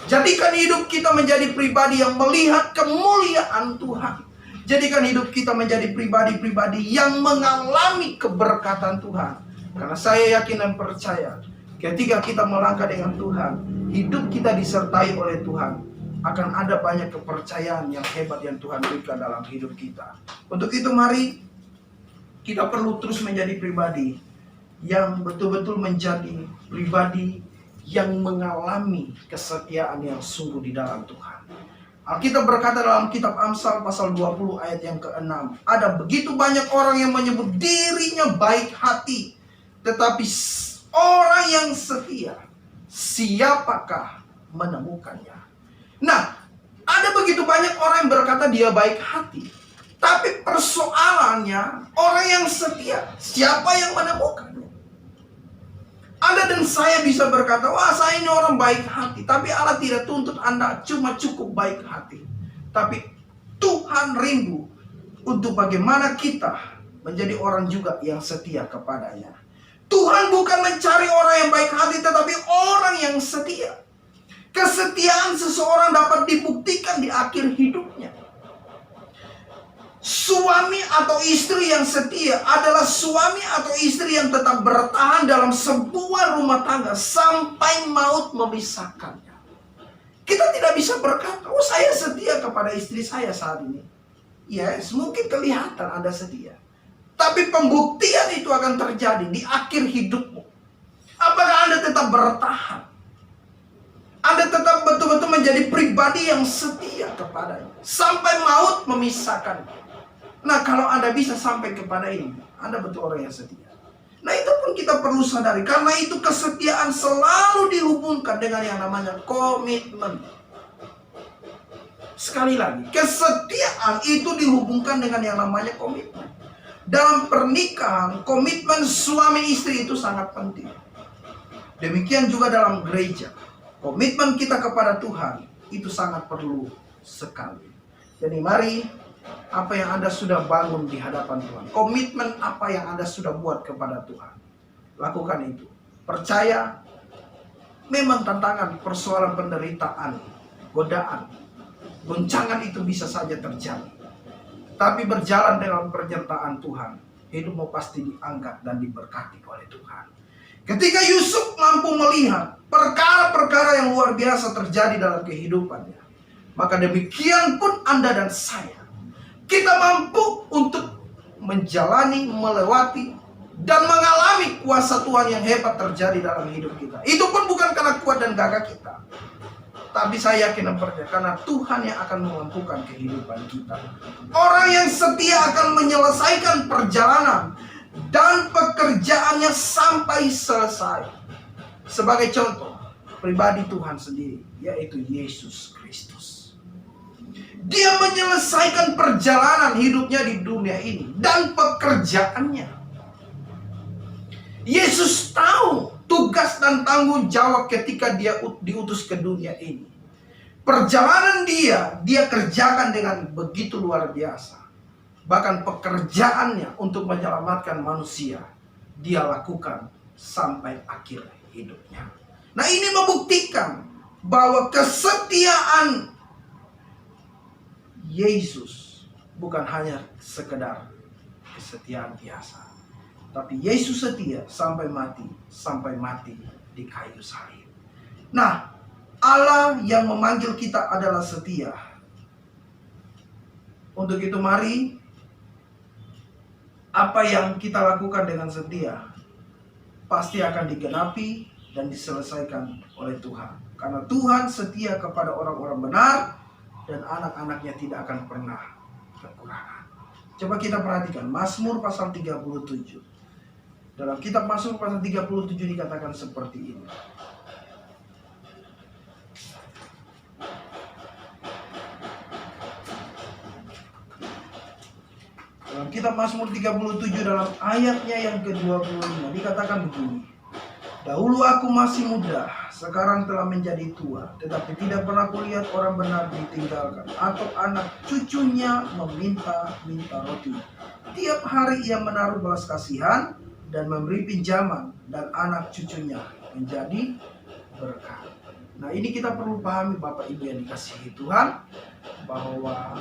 jadikan hidup kita menjadi pribadi yang melihat kemuliaan Tuhan. Jadikan hidup kita menjadi pribadi-pribadi yang mengalami keberkatan Tuhan. Karena saya yakin dan percaya, ketika kita melangkah dengan Tuhan, hidup kita disertai oleh Tuhan. akan ada banyak kepercayaan yang hebat yang Tuhan berikan dalam hidup kita. Untuk itu mari kita perlu terus menjadi pribadi yang betul-betul menjadi pribadi yang mengalami kesetiaan yang sungguh di dalam Tuhan. Alkitab berkata dalam kitab Amsal pasal 20 ayat yang ke-6, ada begitu banyak orang yang menyebut dirinya baik hati, tetapi orang yang setia, siapakah menemukannya? Nah, ada begitu banyak orang yang berkata dia baik hati, tapi persoalannya orang yang setia, siapa yang menemukannya? Anda dan saya bisa berkata, wah saya ini orang baik hati. Tapi Allah tidak tuntut Anda cuma cukup baik hati. Tapi Tuhan rindu untuk bagaimana kita menjadi orang juga yang setia kepadanya. Tuhan bukan mencari orang yang baik hati, tetapi orang yang setia. Kesetiaan seseorang dapat dibuktikan di akhir hidupnya. Suami atau istri yang setia adalah suami atau istri yang tetap bertahan dalam sebuah rumah tangga sampai maut memisahkannya. Kita tidak bisa berkata, oh saya setia kepada istri saya saat ini. Yes, mungkin kelihatan Anda setia. Tapi pembuktian itu akan terjadi di akhir hidupmu. Apakah Anda tetap bertahan? Anda tetap betul-betul menjadi pribadi yang setia kepadanya sampai maut memisahkannya. Nah, kalau Anda bisa sampai kepada ini, Anda betul orang yang setia. Nah, itu pun kita perlu sadari. Karena itu kesetiaan selalu dihubungkan dengan yang namanya komitmen. Sekali lagi, kesetiaan itu dihubungkan dengan yang namanya komitmen. Dalam pernikahan, komitmen suami istri itu sangat penting. Demikian juga dalam gereja. Komitmen kita kepada Tuhan itu sangat perlu sekali. Jadi mari, apa yang Anda sudah bangun di hadapan Tuhan, komitmen apa yang Anda sudah buat kepada Tuhan, lakukan itu. Percaya, memang tantangan, persoalan penderitaan, godaan, goncangan itu bisa saja terjadi. Tapi berjalan dengan penyertaan Tuhan, hidupmu pasti diangkat dan diberkati oleh Tuhan. Ketika Yusuf mampu melihat perkara-perkara yang luar biasa terjadi dalam kehidupannya, maka demikian pun Anda dan saya. Kita mampu untuk menjalani, melewati, dan mengalami kuasa Tuhan yang hebat terjadi dalam hidup kita. Itu pun bukan karena kuat dan gagah kita. Tapi saya yakin dan percaya karena Tuhan yang akan memampukan kehidupan kita. Orang yang setia akan menyelesaikan perjalanan dan pekerjaannya sampai selesai. Sebagai contoh, pribadi Tuhan sendiri, yaitu Yesus Kristus. Dia menyelesaikan perjalanan hidupnya di dunia ini dan pekerjaannya. Yesus tahu tugas dan tanggung jawab ketika dia diutus ke dunia ini. Perjalanan dia kerjakan dengan begitu luar biasa. Bahkan pekerjaannya untuk menyelamatkan manusia, dia lakukan sampai akhir hidupnya. Nah, ini membuktikan bahwa kesetiaan Yesus bukan hanya sekedar kesetiaan biasa, tapi Yesus setia sampai mati di kayu salib. Nah, Allah yang memanggil kita adalah setia. Untuk itu mari, apa yang kita lakukan dengan setia pasti akan digenapi dan diselesaikan oleh Tuhan. Karena Tuhan setia kepada orang-orang benar, dan anak-anaknya tidak akan pernah kekurangan. Coba kita perhatikan Mazmur pasal 37. Dalam kitab Mazmur pasal 37 dikatakan seperti ini. Dalam kitab Mazmur 37 dalam ayatnya yang ke-25 dikatakan begini. Dahulu aku masih muda, sekarang telah menjadi tua, tetapi tidak pernah kulihat orang benar ditinggalkan, atau anak cucunya meminta-minta roti. Tiap hari ia menaruh belas kasihan dan memberi pinjaman, dan anak cucunya menjadi berkat. Nah, ini kita perlu pahami Bapak Ibu yang dikasihi Tuhan, bahwa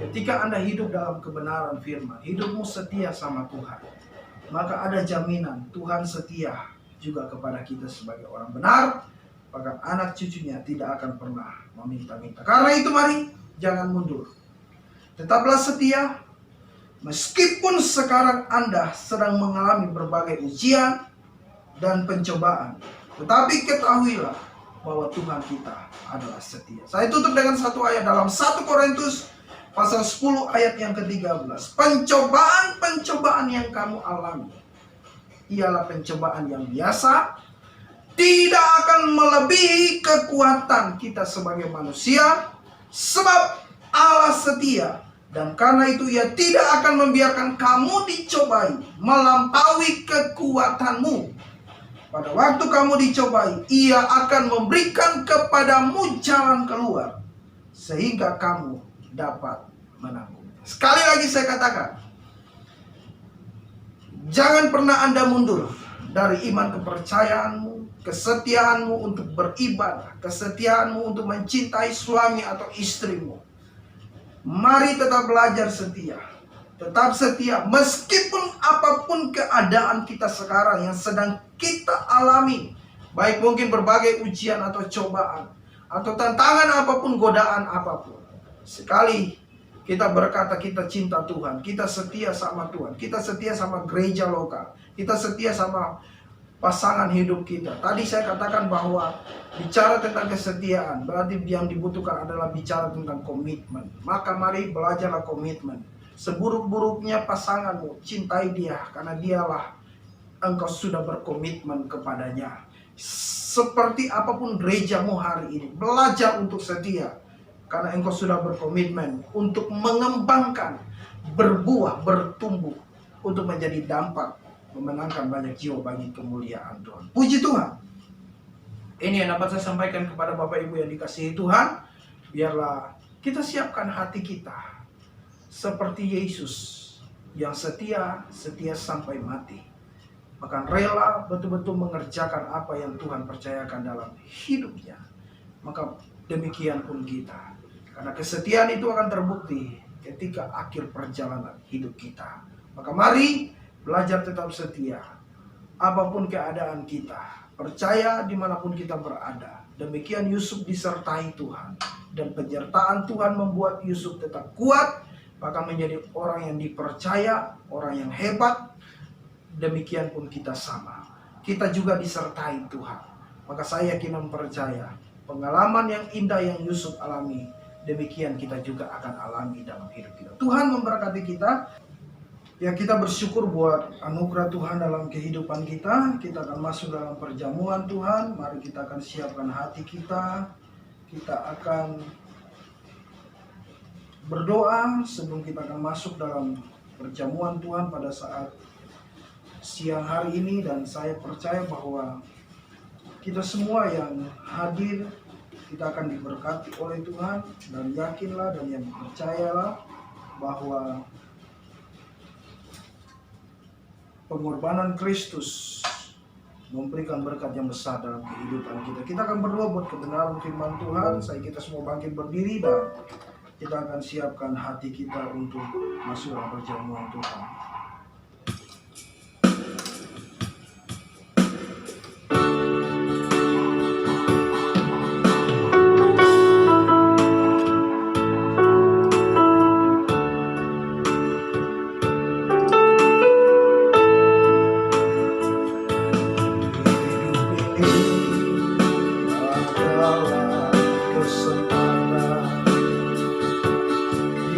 ketika Anda hidup dalam kebenaran firman, hidupmu setia sama Tuhan, maka ada jaminan Tuhan setia juga kepada kita sebagai orang benar, maka anak cucunya tidak akan pernah meminta-minta. Karena itu mari jangan mundur. Tetaplah setia meskipun sekarang Anda sedang mengalami berbagai ujian dan pencobaan. Tetapi ketahuilah bahwa Tuhan kita adalah setia. Saya tutup dengan satu ayat dalam 1 Korintus pasal 10 ayat yang ke-13. Pencobaan-pencobaan yang kamu alami ialah pencobaan yang biasa, tidak akan melebihi kekuatan kita sebagai manusia, sebab Allah setia, dan karena itu Ia tidak akan membiarkan kamu dicobai melampaui kekuatanmu. Pada waktu kamu dicobai, Ia akan memberikan kepadamu jalan keluar sehingga kamu dapat menanggung. Sekali lagi saya katakan, jangan pernah Anda mundur dari iman kepercayaanmu, kesetiaanmu untuk beribadah, kesetiaanmu untuk mencintai suami atau istrimu. Mari tetap belajar setia. Tetap setia meskipun apapun keadaan kita sekarang yang sedang kita alami. Baik mungkin berbagai ujian atau cobaan, atau tantangan apapun, godaan apapun. Sekali kita berkata kita cinta Tuhan, kita setia sama Tuhan, kita setia sama gereja lokal, kita setia sama pasangan hidup kita. Tadi saya katakan bahwa bicara tentang kesetiaan berarti yang dibutuhkan adalah bicara tentang komitmen. Maka mari belajarlah komitmen. Seburuk-buruknya pasanganmu, cintai dia karena dialah engkau sudah berkomitmen kepadanya. Seperti apapun gerejamu hari ini, belajar untuk setia karena engkau sudah berkomitmen untuk mengembangkan, berbuah, bertumbuh untuk menjadi dampak memenangkan banyak jiwa bagi kemuliaan Tuhan. Puji Tuhan. Ini yang dapat saya sampaikan kepada Bapak Ibu yang dikasihi Tuhan. Biarlah kita siapkan hati kita seperti Yesus yang setia sampai mati. Bahkan rela betul-betul mengerjakan apa yang Tuhan percayakan dalam hidupnya. Maka demikian pun kita. Karena kesetiaan itu akan terbukti ketika akhir perjalanan hidup kita. Maka mari belajar tetap setia. Apapun keadaan kita, percaya dimanapun kita berada. Demikian Yusuf disertai Tuhan. Dan penyertaan Tuhan membuat Yusuf tetap kuat, maka menjadi orang yang dipercaya, orang yang hebat. Demikian pun kita sama. Kita juga disertai Tuhan. Maka saya yakin mempercaya pengalaman yang indah yang Yusuf alami, demikian kita juga akan alami dalam hidup kita. Tuhan memberkati kita. Ya, kita bersyukur buat anugerah Tuhan dalam kehidupan kita. Kita akan masuk dalam perjamuan Tuhan. Mari kita akan siapkan hati kita. Kita akan berdoa sebelum kita akan masuk dalam perjamuan Tuhan pada saat siang hari ini. Dan saya percaya bahwa kita semua yang hadir, kita akan diberkati oleh Tuhan. Dan yakinlah dan yang percayalah bahwa pengorbanan Kristus memberikan berkat yang besar dalam kehidupan kita. Kita akan berdoa buat kebenaran firman Tuhan. Kita semua bangkit berdiri dan kita akan siapkan hati kita untuk masuk dalam perjamuan Tuhan.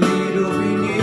Hidup ini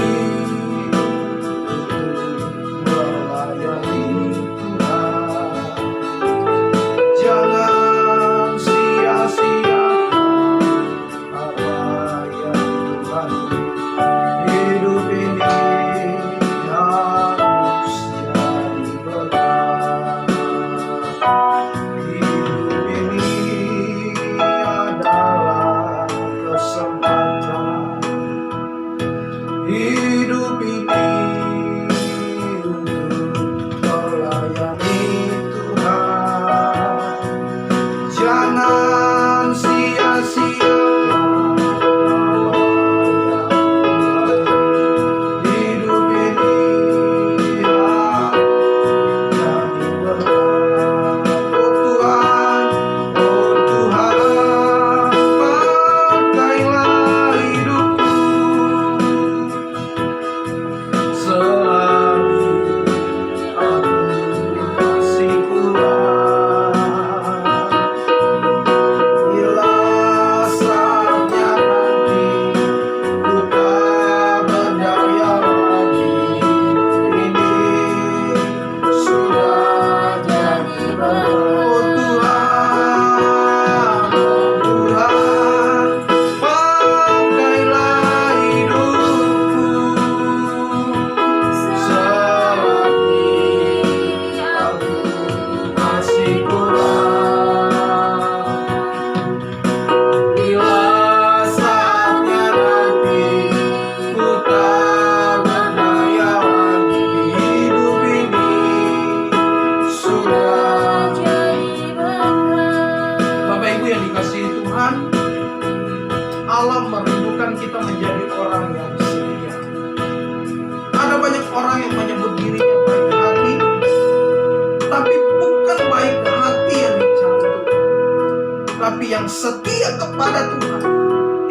tetapi yang setia kepada Tuhan,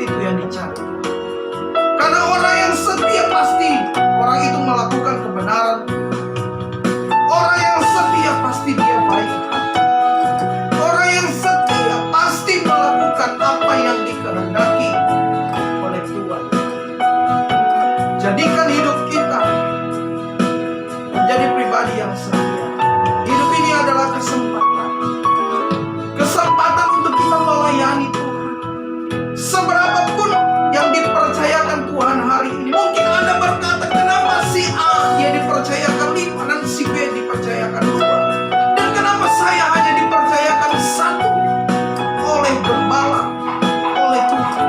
itu yang dicari. Karena orang yang setia pasti orang itu melakukan kebenaran. Orang yang setia pasti dia baik hati. Orang yang setia pasti melakukan apa yang dikehendaki oleh Tuhan. Jadikan hidup kita menjadi pribadi yang setia. Hidup ini adalah kesempatan. Kesempatan untuk kita melayani Tuhan. Seberapapun yang dipercayakan Tuhan hari ini. Mungkin Anda berkata, kenapa si A dia dipercayakan 5 dan si B dipercayakan 2? Dan kenapa saya hanya dipercayakan 1 oleh gembala, oleh Tuhan?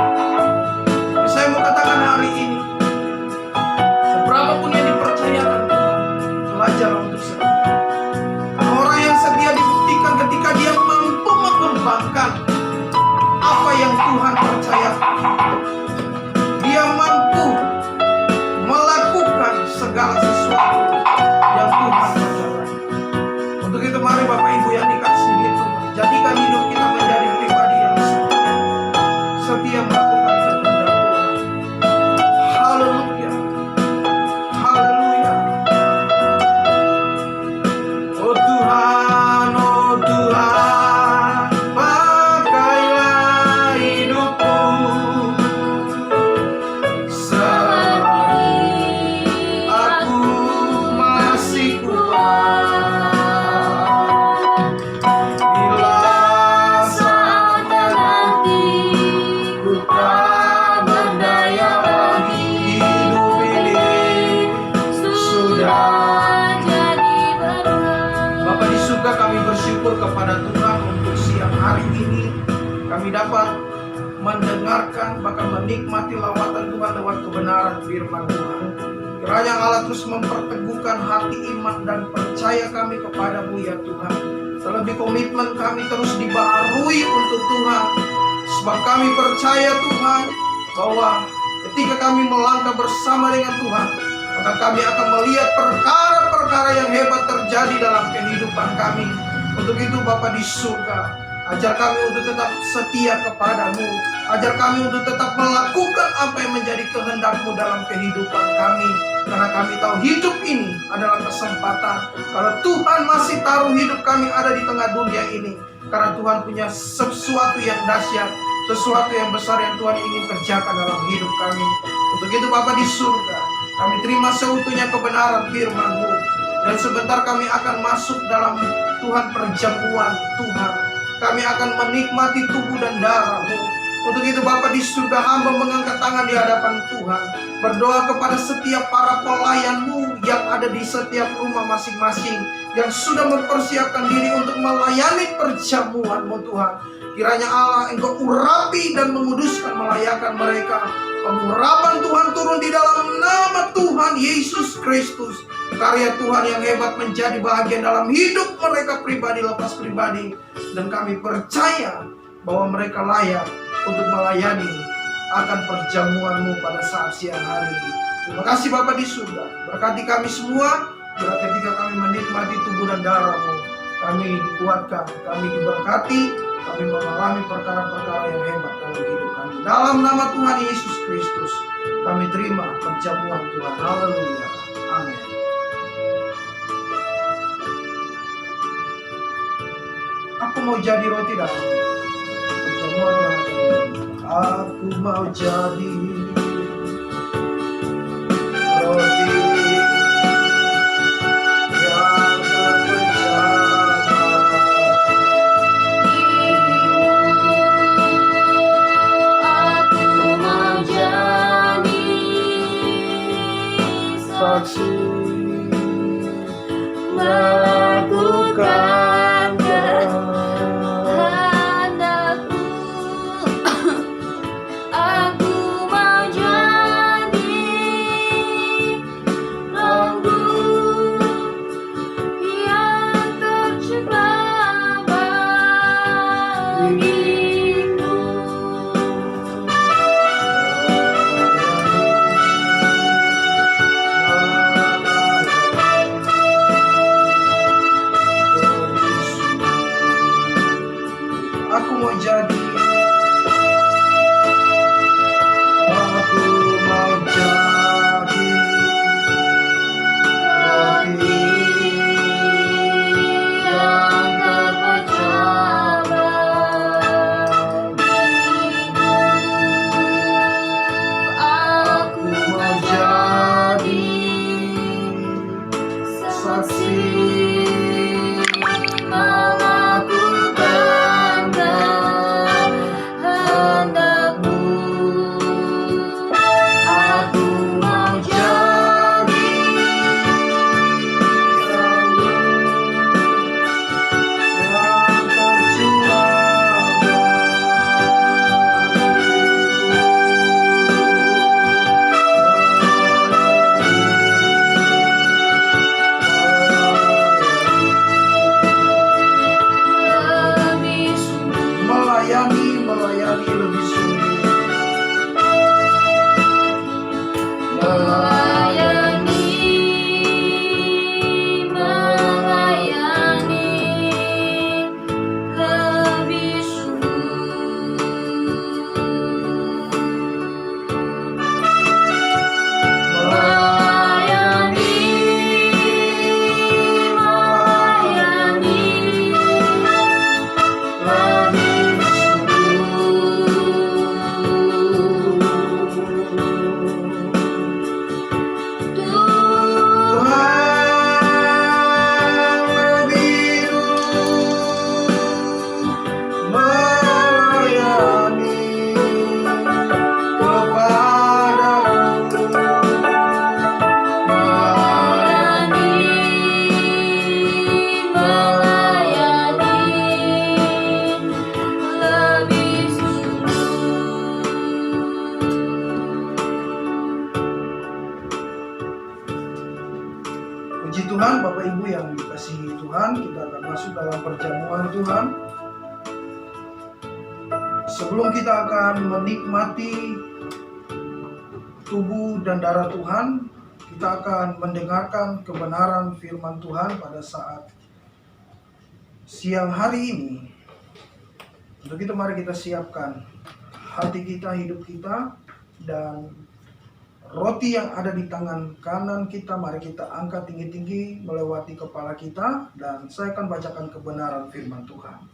Saya mau katakan hari ini, seberapapun yang dipercayakan Tuhan, belajarlah untuk setia. Orang yang setia dibuktikan ketika dia mampu mengembangkan apa yang Tuhan percayakan. Dia mampu melakukan segala sesuatu yang Tuhan percayakan. Untuk itu mari Bapak Ibu yang dikasihi Tuhan, jadikan hidup kita menjadi pribadi yang setia. Setia melakukan kehendak Tuhan. Haleluya. Haleluya. Oh Tuhan, pakailah hidupku selagi aku masih kuat. Bila saat nanti ku tak berdaya lagi, hidup ini sudah jadi berat. Bapak di surga, kami bersyukur kepada Tuhan untuk siang hari ini kami dapat mendengarkan bahkan menikmati lawatan Tuhan lewat kebenaran firman Tuhan. Kiranya Allah terus memperteguhkan hati iman dan percaya kami kepadamu ya Tuhan. Terlebih komitmen kami terus dibaharui untuk Tuhan. Sebab kami percaya Tuhan bahwa ketika kami melangkah bersama dengan Tuhan, maka kami akan melihat perkara-perkara yang hebat terjadi dalam kehidupan kami. Untuk itu Bapa di surga, ajar kami untuk tetap setia kepadamu. Ajar kami untuk tetap melakukan apa yang menjadi kehendak-Mu dalam kehidupan kami. Karena kami tahu hidup ini adalah kesempatan. Kalau Tuhan masih taruh hidup kami ada di tengah dunia ini, karena Tuhan punya sesuatu yang dahsyat, sesuatu yang besar yang Tuhan ingin kerjakan dalam hidup kami. Untuk itu Bapa di surga, kami terima seutuhnya kebenaran firman-Mu. Dan sebentar kami akan masuk dalam Tuhan perjamuan Tuhan. Kami akan menikmati tubuh dan darah-Mu. Untuk itu Bapa di surga, hamba mengangkat tangan di hadapan Tuhan, berdoa kepada setiap para pelayan-Mu yang ada di setiap rumah masing-masing, yang sudah mempersiapkan diri untuk melayani perjamuan-Mu Tuhan. Kiranya Allah Engkau urapi dan menguduskan melayakan mereka. Pengurapan Tuhan turun di dalam nama Tuhan Yesus Kristus. Karya Tuhan yang hebat menjadi bahagian dalam hidup mereka pribadi lepas pribadi. Dan kami percaya bahwa mereka layak untuk melayani akan perjamuan-Mu pada saat siang hari ini. Terima kasih Bapa di surga. Berkati kami semua. Bila ketika kami menikmati tubuh dan darah-Mu, kami dikuatkan, kami diberkati, kami mengalami perkara-perkara yang hebat dalam hidup kami. Dalam nama Tuhan Yesus Kristus, kami terima perjamuan Tuhan. Haleluya. Amin. Aku mau jadi roti dalam perjamuan Tuhan. Aku mau jadi roti yang terpercaya. Aku mau jadi Saksi melakukan kehendakmu. Aku mau jadi rambut yang tercipta bagimu. aku mau jadi. Aku mau jadi roti yang terpecah bagimu. Aku mau jadi saksi melakukan kehendak-Mu. Aku mau jadi yang tercurah lebih sungguh melayani lebih sungguh, melayani lebih sungguh, melayani lebih Tuhan lebih melayani kepadaku, lebih sungguh. Puji Tuhan, Bapak Ibu yang dikasihi Tuhan, kita akan masuk dalam perjamuan Tuhan. Sebelum kita akan menikmati tubuh dan darah Tuhan, kita akan mendengarkan kebenaran firman Tuhan pada saat siang hari ini. Untuk itu mari kita siapkan hati kita, hidup kita, dan roti yang ada di tangan kanan kita, mari kita angkat tinggi-tinggi melewati kepala kita, dan saya akan bacakan kebenaran firman Tuhan.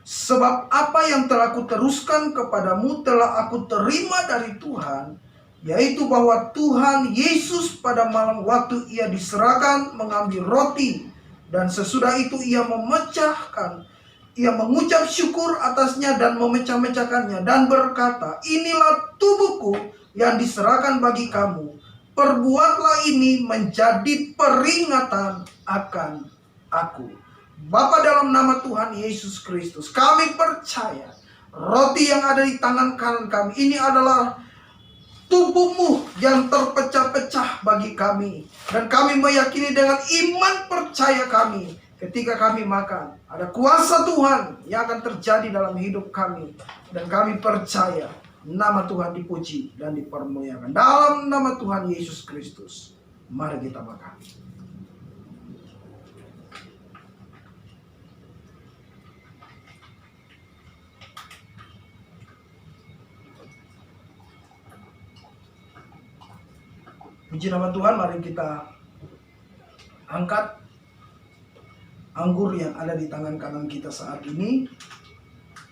Sebab apa yang telah kuteruskan kepadamu telah aku terima dari Tuhan, yaitu bahwa Tuhan Yesus pada malam waktu ia diserahkan mengambil roti, dan sesudah itu ia mengucap syukur atasnya dan memecah-mecahkannya dan berkata, inilah tubuhku yang diserahkan bagi kamu. Perbuatlah ini menjadi peringatan akan aku. Bapa, dalam nama Tuhan Yesus Kristus, kami percaya roti yang ada di tangan kanan kami ini adalah tubuh-Mu yang terpecah-pecah bagi kami. Dan kami meyakini dengan iman percaya kami, ketika kami makan, ada kuasa Tuhan yang akan terjadi dalam hidup kami. Dan kami percaya nama Tuhan dipuji dan dipermuliakan. Dalam nama Tuhan Yesus Kristus, mari kita makan. Puji nama Tuhan, mari kita angkat anggur yang ada di tangan kanan kita saat ini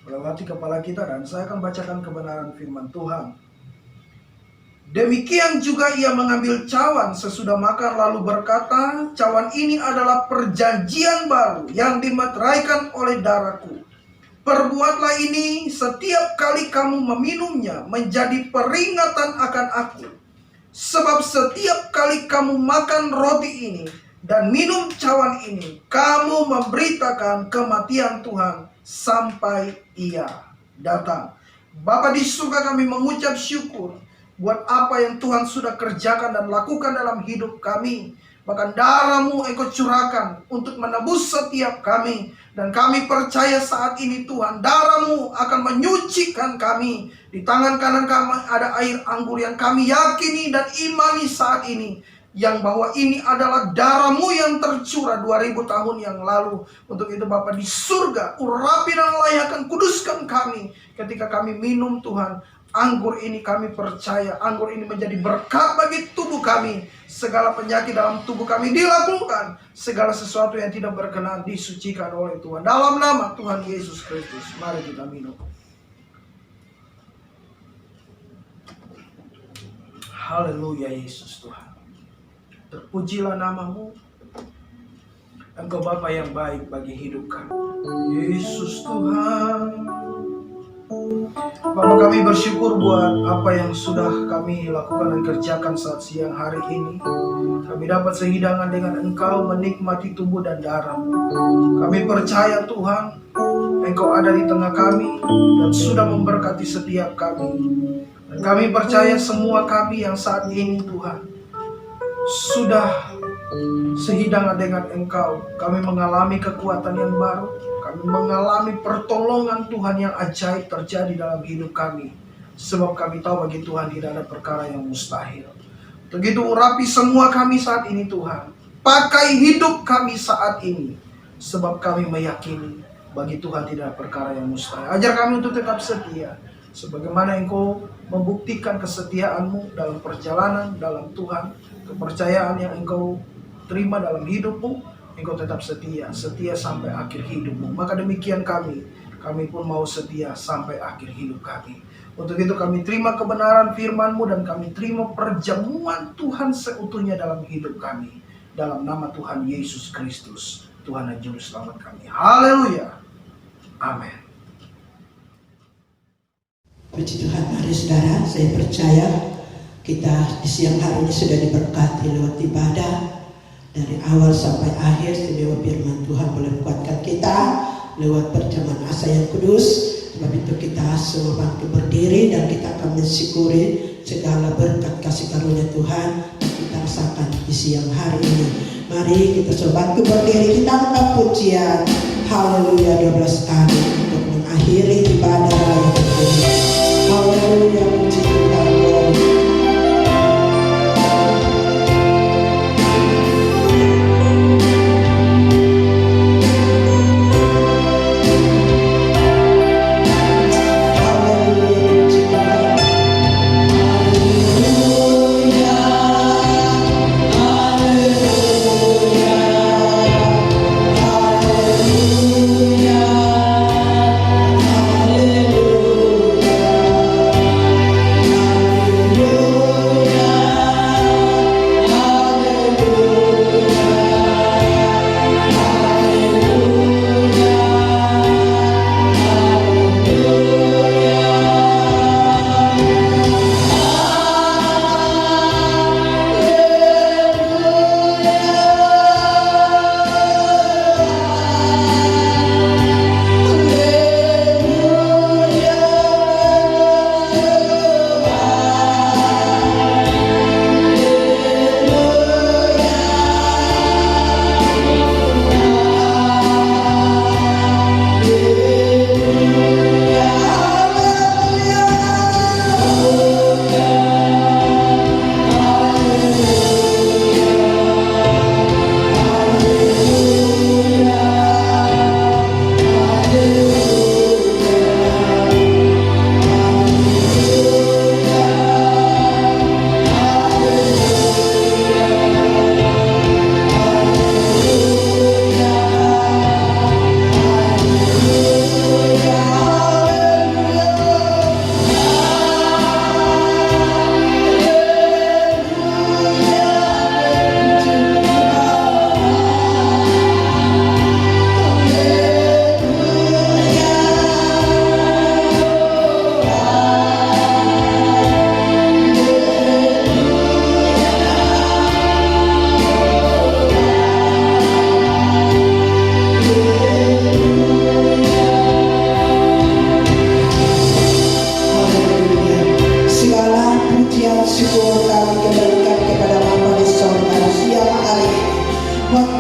melewati kepala kita, dan saya akan bacakan kebenaran firman Tuhan. Demikian juga ia mengambil cawan sesudah makan lalu berkata, cawan ini adalah perjanjian baru yang dimeteraikan oleh darahku. Perbuatlah ini setiap kali kamu meminumnya menjadi peringatan akan aku. Sebab setiap kali kamu makan roti ini dan minum cawan ini, kamu memberitakan kematian Tuhan sampai ia datang. Bapa di surga, kami mengucap syukur buat apa yang Tuhan sudah kerjakan dan lakukan dalam hidup kami. Bahkan darah-Mu Engkau curahkan untuk menebus setiap kami. Dan kami percaya saat ini Tuhan, darah-Mu akan menyucikan kami. Di tangan kanan kami ada air anggur yang kami yakini dan imani saat ini. yang bahwa ini adalah darah-Mu yang tercurah 2000 tahun yang lalu. Untuk itu Bapa di surga, urapi dan layakkan, kuduskan kami ketika kami minum Tuhan. Anggur ini kami percaya, anggur ini menjadi berkat bagi tubuh kami. Segala penyakit dalam tubuh kami dilakukan. Segala sesuatu yang tidak berkenan disucikan oleh Tuhan. Dalam nama Tuhan Yesus Kristus, mari kita minum. Haleluya Yesus Tuhan. Terpujilah nama-Mu. Engkau Bapa yang baik bagi hidup kami. Yesus Tuhan. Bapak, kami bersyukur buat apa yang sudah kami lakukan dan kerjakan saat siang hari ini. Kami dapat sehidangan dengan Engkau, menikmati tubuh dan darah-Mu. Kami percaya Tuhan, Engkau ada di tengah kami dan sudah memberkati setiap kami. Dan kami percaya semua kami yang saat ini Tuhan sudah sehidangan dengan Engkau. Kami mengalami kekuatan yang baru. Kami mengalami pertolongan Tuhan yang ajaib terjadi dalam hidup kami. Sebab kami tahu bagi Tuhan tidak ada perkara yang mustahil. Begitu urapi semua kami saat ini Tuhan. Pakai hidup kami saat ini. Sebab kami meyakini bagi Tuhan tidak ada perkara yang mustahil. Ajar kami untuk tetap setia. Sebagaimana Engkau membuktikan kesetiaan-Mu dalam perjalanan, dalam Tuhan. Kepercayaan yang Engkau terima dalam hidup-Mu. Engkau tetap setia, setia sampai akhir hidup-Mu. Maka demikian kami pun mau setia sampai akhir hidup kami. Untuk itu kami terima kebenaran firman-Mu dan kami terima perjamuan Tuhan seutuhnya dalam hidup kami. Dalam nama Tuhan Yesus Kristus, Tuhan dan Juru Selamat kami. Haleluya. Amin. Puji Tuhan, mari saudara, saya percaya kita di siang hari ini sudah diberkati lewat ibadah. Dari awal sampai akhir, istimewa firman Tuhan boleh kuatkan kita lewat perjamuan asa yang kudus. Sebab itu kita semua bangkit berdiri dan kita akan mensyukuri segala berkat kasih karunia Tuhan yang kita rasakan di siang hari ini. Mari kita coba bangkit berdiri, kita angkat pujian haleluya 12 kali untuk mengakhiri ibadah raya ini. Haleluya, puji Tuhan.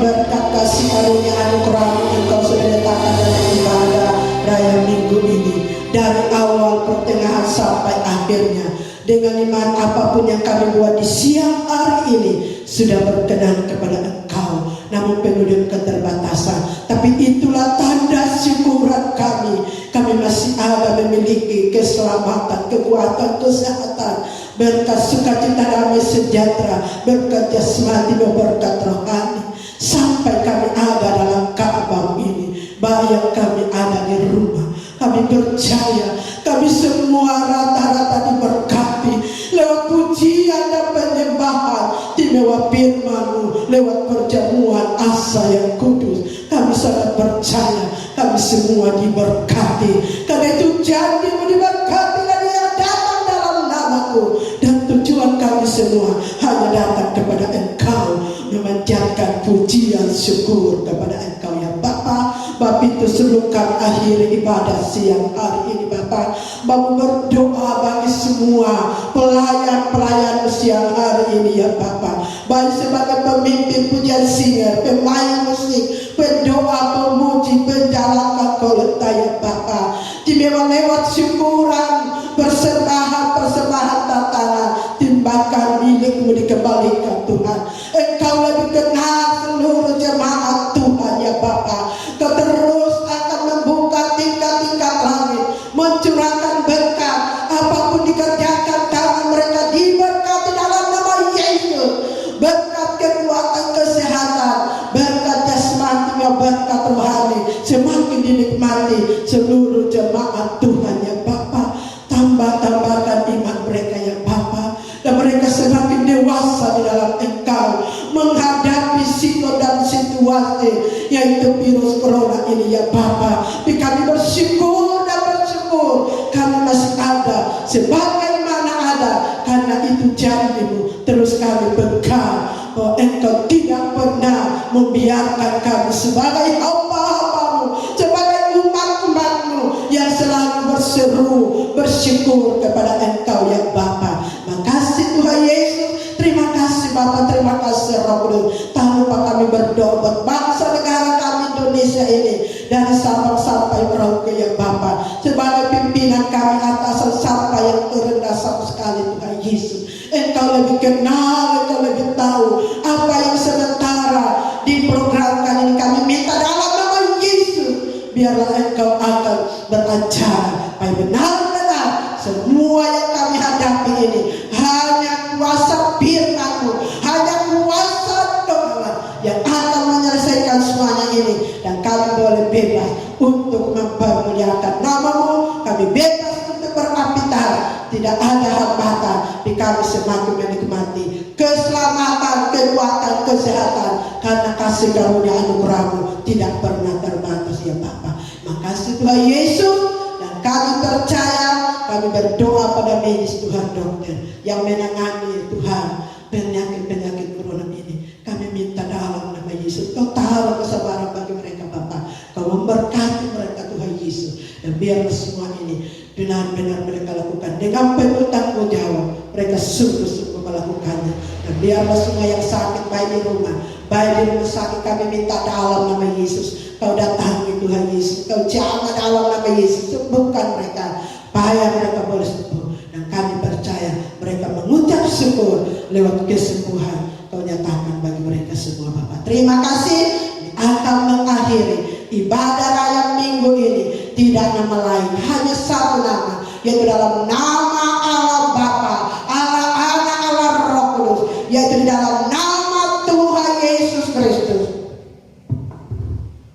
berkat kasih karunia anugerah Engkau sudah letakkan dalam ibadah raya minggu ini, dari awal pertengahan sampai akhirnya. Dengan iman apapun yang kami buat di siang hari ini, sudah berkenan kepada Engkau, namun penuh dengan keterbatasan. Tapi itulah tanda syukuran kami. Kami masih ada memiliki keselamatan, kekuatan, kesehatan, berkat sukacita, damai sejahtera, berkat jasmani dan berkat rohani. Sampai kami ada dalam Ka'bah ini, bayang kami ada di rumah. Kami percaya kami semua rata-rata diberkati lewat pujian dan penyembahan di mewah firman-Mu, lewat perjamuan asa yang kudus. Kami sangat percaya kami semua diberkati. Karena itu janji-Mu diberkati dan yang datang dalam nama-Mu. Dan tujuan kami semua hanya datang kepada Engkau, memanjatkan pujian syukur kepada Engkau ya Bapa. Bapa itu sebelum kami akhiri ibadah siang hari ini Bapa, Bapa berdoa bagi semua pelayan-pelayan siang hari ini ya Bapa, baik sebagai pemimpin pujian singer, pemain musik, pendoa, pemuji, penjalankan kolekta ya Bapa, di lewat syukuran, persembahan tantangan, timbakan milik-Mu dikembalikan Tuhan. Engkau lebih kenal seluruh jemaat Tuhan ya Bapa. Kau terus akan membuka tingkat-tingkat langit, mencurahkan berkat, apapun dikerjakan tangan mereka diberkati dalam nama Yesus. Berkat kekuatan, kesehatan, berkat jasmani, berkat rohani semakin dinikmati seluruh jemaat Tuhan ya Bapa. Tambahkan iman mereka ya Bapa, dan mereka semakin dewasa di dalam Engkau, menghadapi situasi yaitu virus corona ini ya Bapa. Kami bersyukur dan bersyukur kami masih ada sebagaimana ada, karena itu janji-Mu. Terus kami bekal bahwa Engkau tidak pernah membiarkan kami sebagai hamba-hamba-Mu, sebagai umat-umat-Mu yang selalu berseru bersyukur kepada Engkau ya Bapa. Makasih Tuhan Yesus. Terima kasih Bapa, terima kasih Roh Kudus. Tak lupa kami berdoa buat bangsa negara kami Indonesia ini, dari Sabang sampai Merauke ya Bapa, sebagai pimpinan kami atasan sampai yang terendah sama sekali Tuhan Yesus. Engkau lebih kenal, Engkau lebih tahu apa yang sementara diprogramkan ini. Kami minta dalam nama Yesus, biarlah Engkau akan beracara supaya benar-benar semua yang kami hadapi ini hanya kuasa firman-Mu, hanya kuasa doa yang akan menyelesaikan semuanya ini. Dan kami boleh bebas untuk mempermuliakan nama-Mu. Kami bebas untuk beraktivitas, tidak ada hambatan. Di kami semakin menikmati keselamatan, kekuatan, kesehatan, karena kasih karunia anugerah-Mu tidak pernah terbatas ya Bapa. Makasih Tuhan Yesus. Dan kami percaya, kami berdoa pada medis Tuhan, dokter yang menangani Tuhan penyakit-penyakit corona ini. Kami minta dalam nama Yesus, Kau taruh kesabaran bagi mereka Bapa. Kau memberkati mereka Tuhan Yesus. Dan biarlah semua ini benar-benar mereka lakukan dengan penuh tanggung jawab. Mereka sungguh-sungguh melakukannya. Dan biarlah semua yang sakit, baik di rumah, baik di rumah sakit, kami minta dalam nama Yesus, Kau datangi Tuhan Yesus. Kau jamah dalam nama Yesus, sembuhkan mereka, supaya mereka boleh sembuh. Dan kami percaya mereka mengucap syukur lewat kesembuhan Kau nyatakan bagi mereka semua Bapak. Terima kasih. Akan mengakhiri ibadah raya minggu ini tidak nama lain, hanya satu nama, yaitu dalam nama Allah Bapa, Allah Anak, Allah Roh Kudus, yaitu di dalam nama Tuhan Yesus Kristus.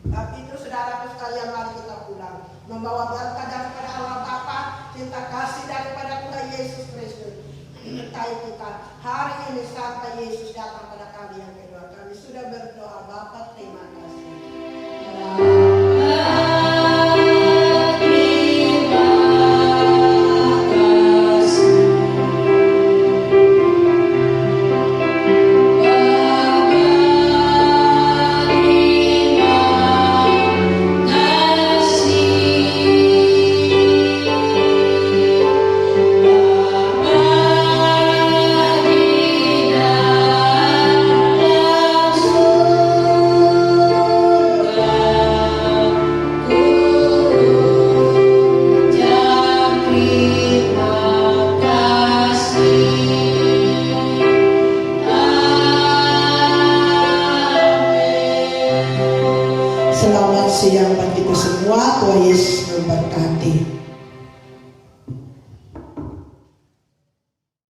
Tapi itu saudara sekalian, mari kita pulang membawa berkat daripada Allah Bapa, cinta kasih daripada Tuhan Yesus Kristus menyertai kita hari ini sampai Yesus datang pada kali yang kedua. Kami sudah berdoa Bapa, terima kasih. siang bagi kita semua. Tuhan Yesus memberkati.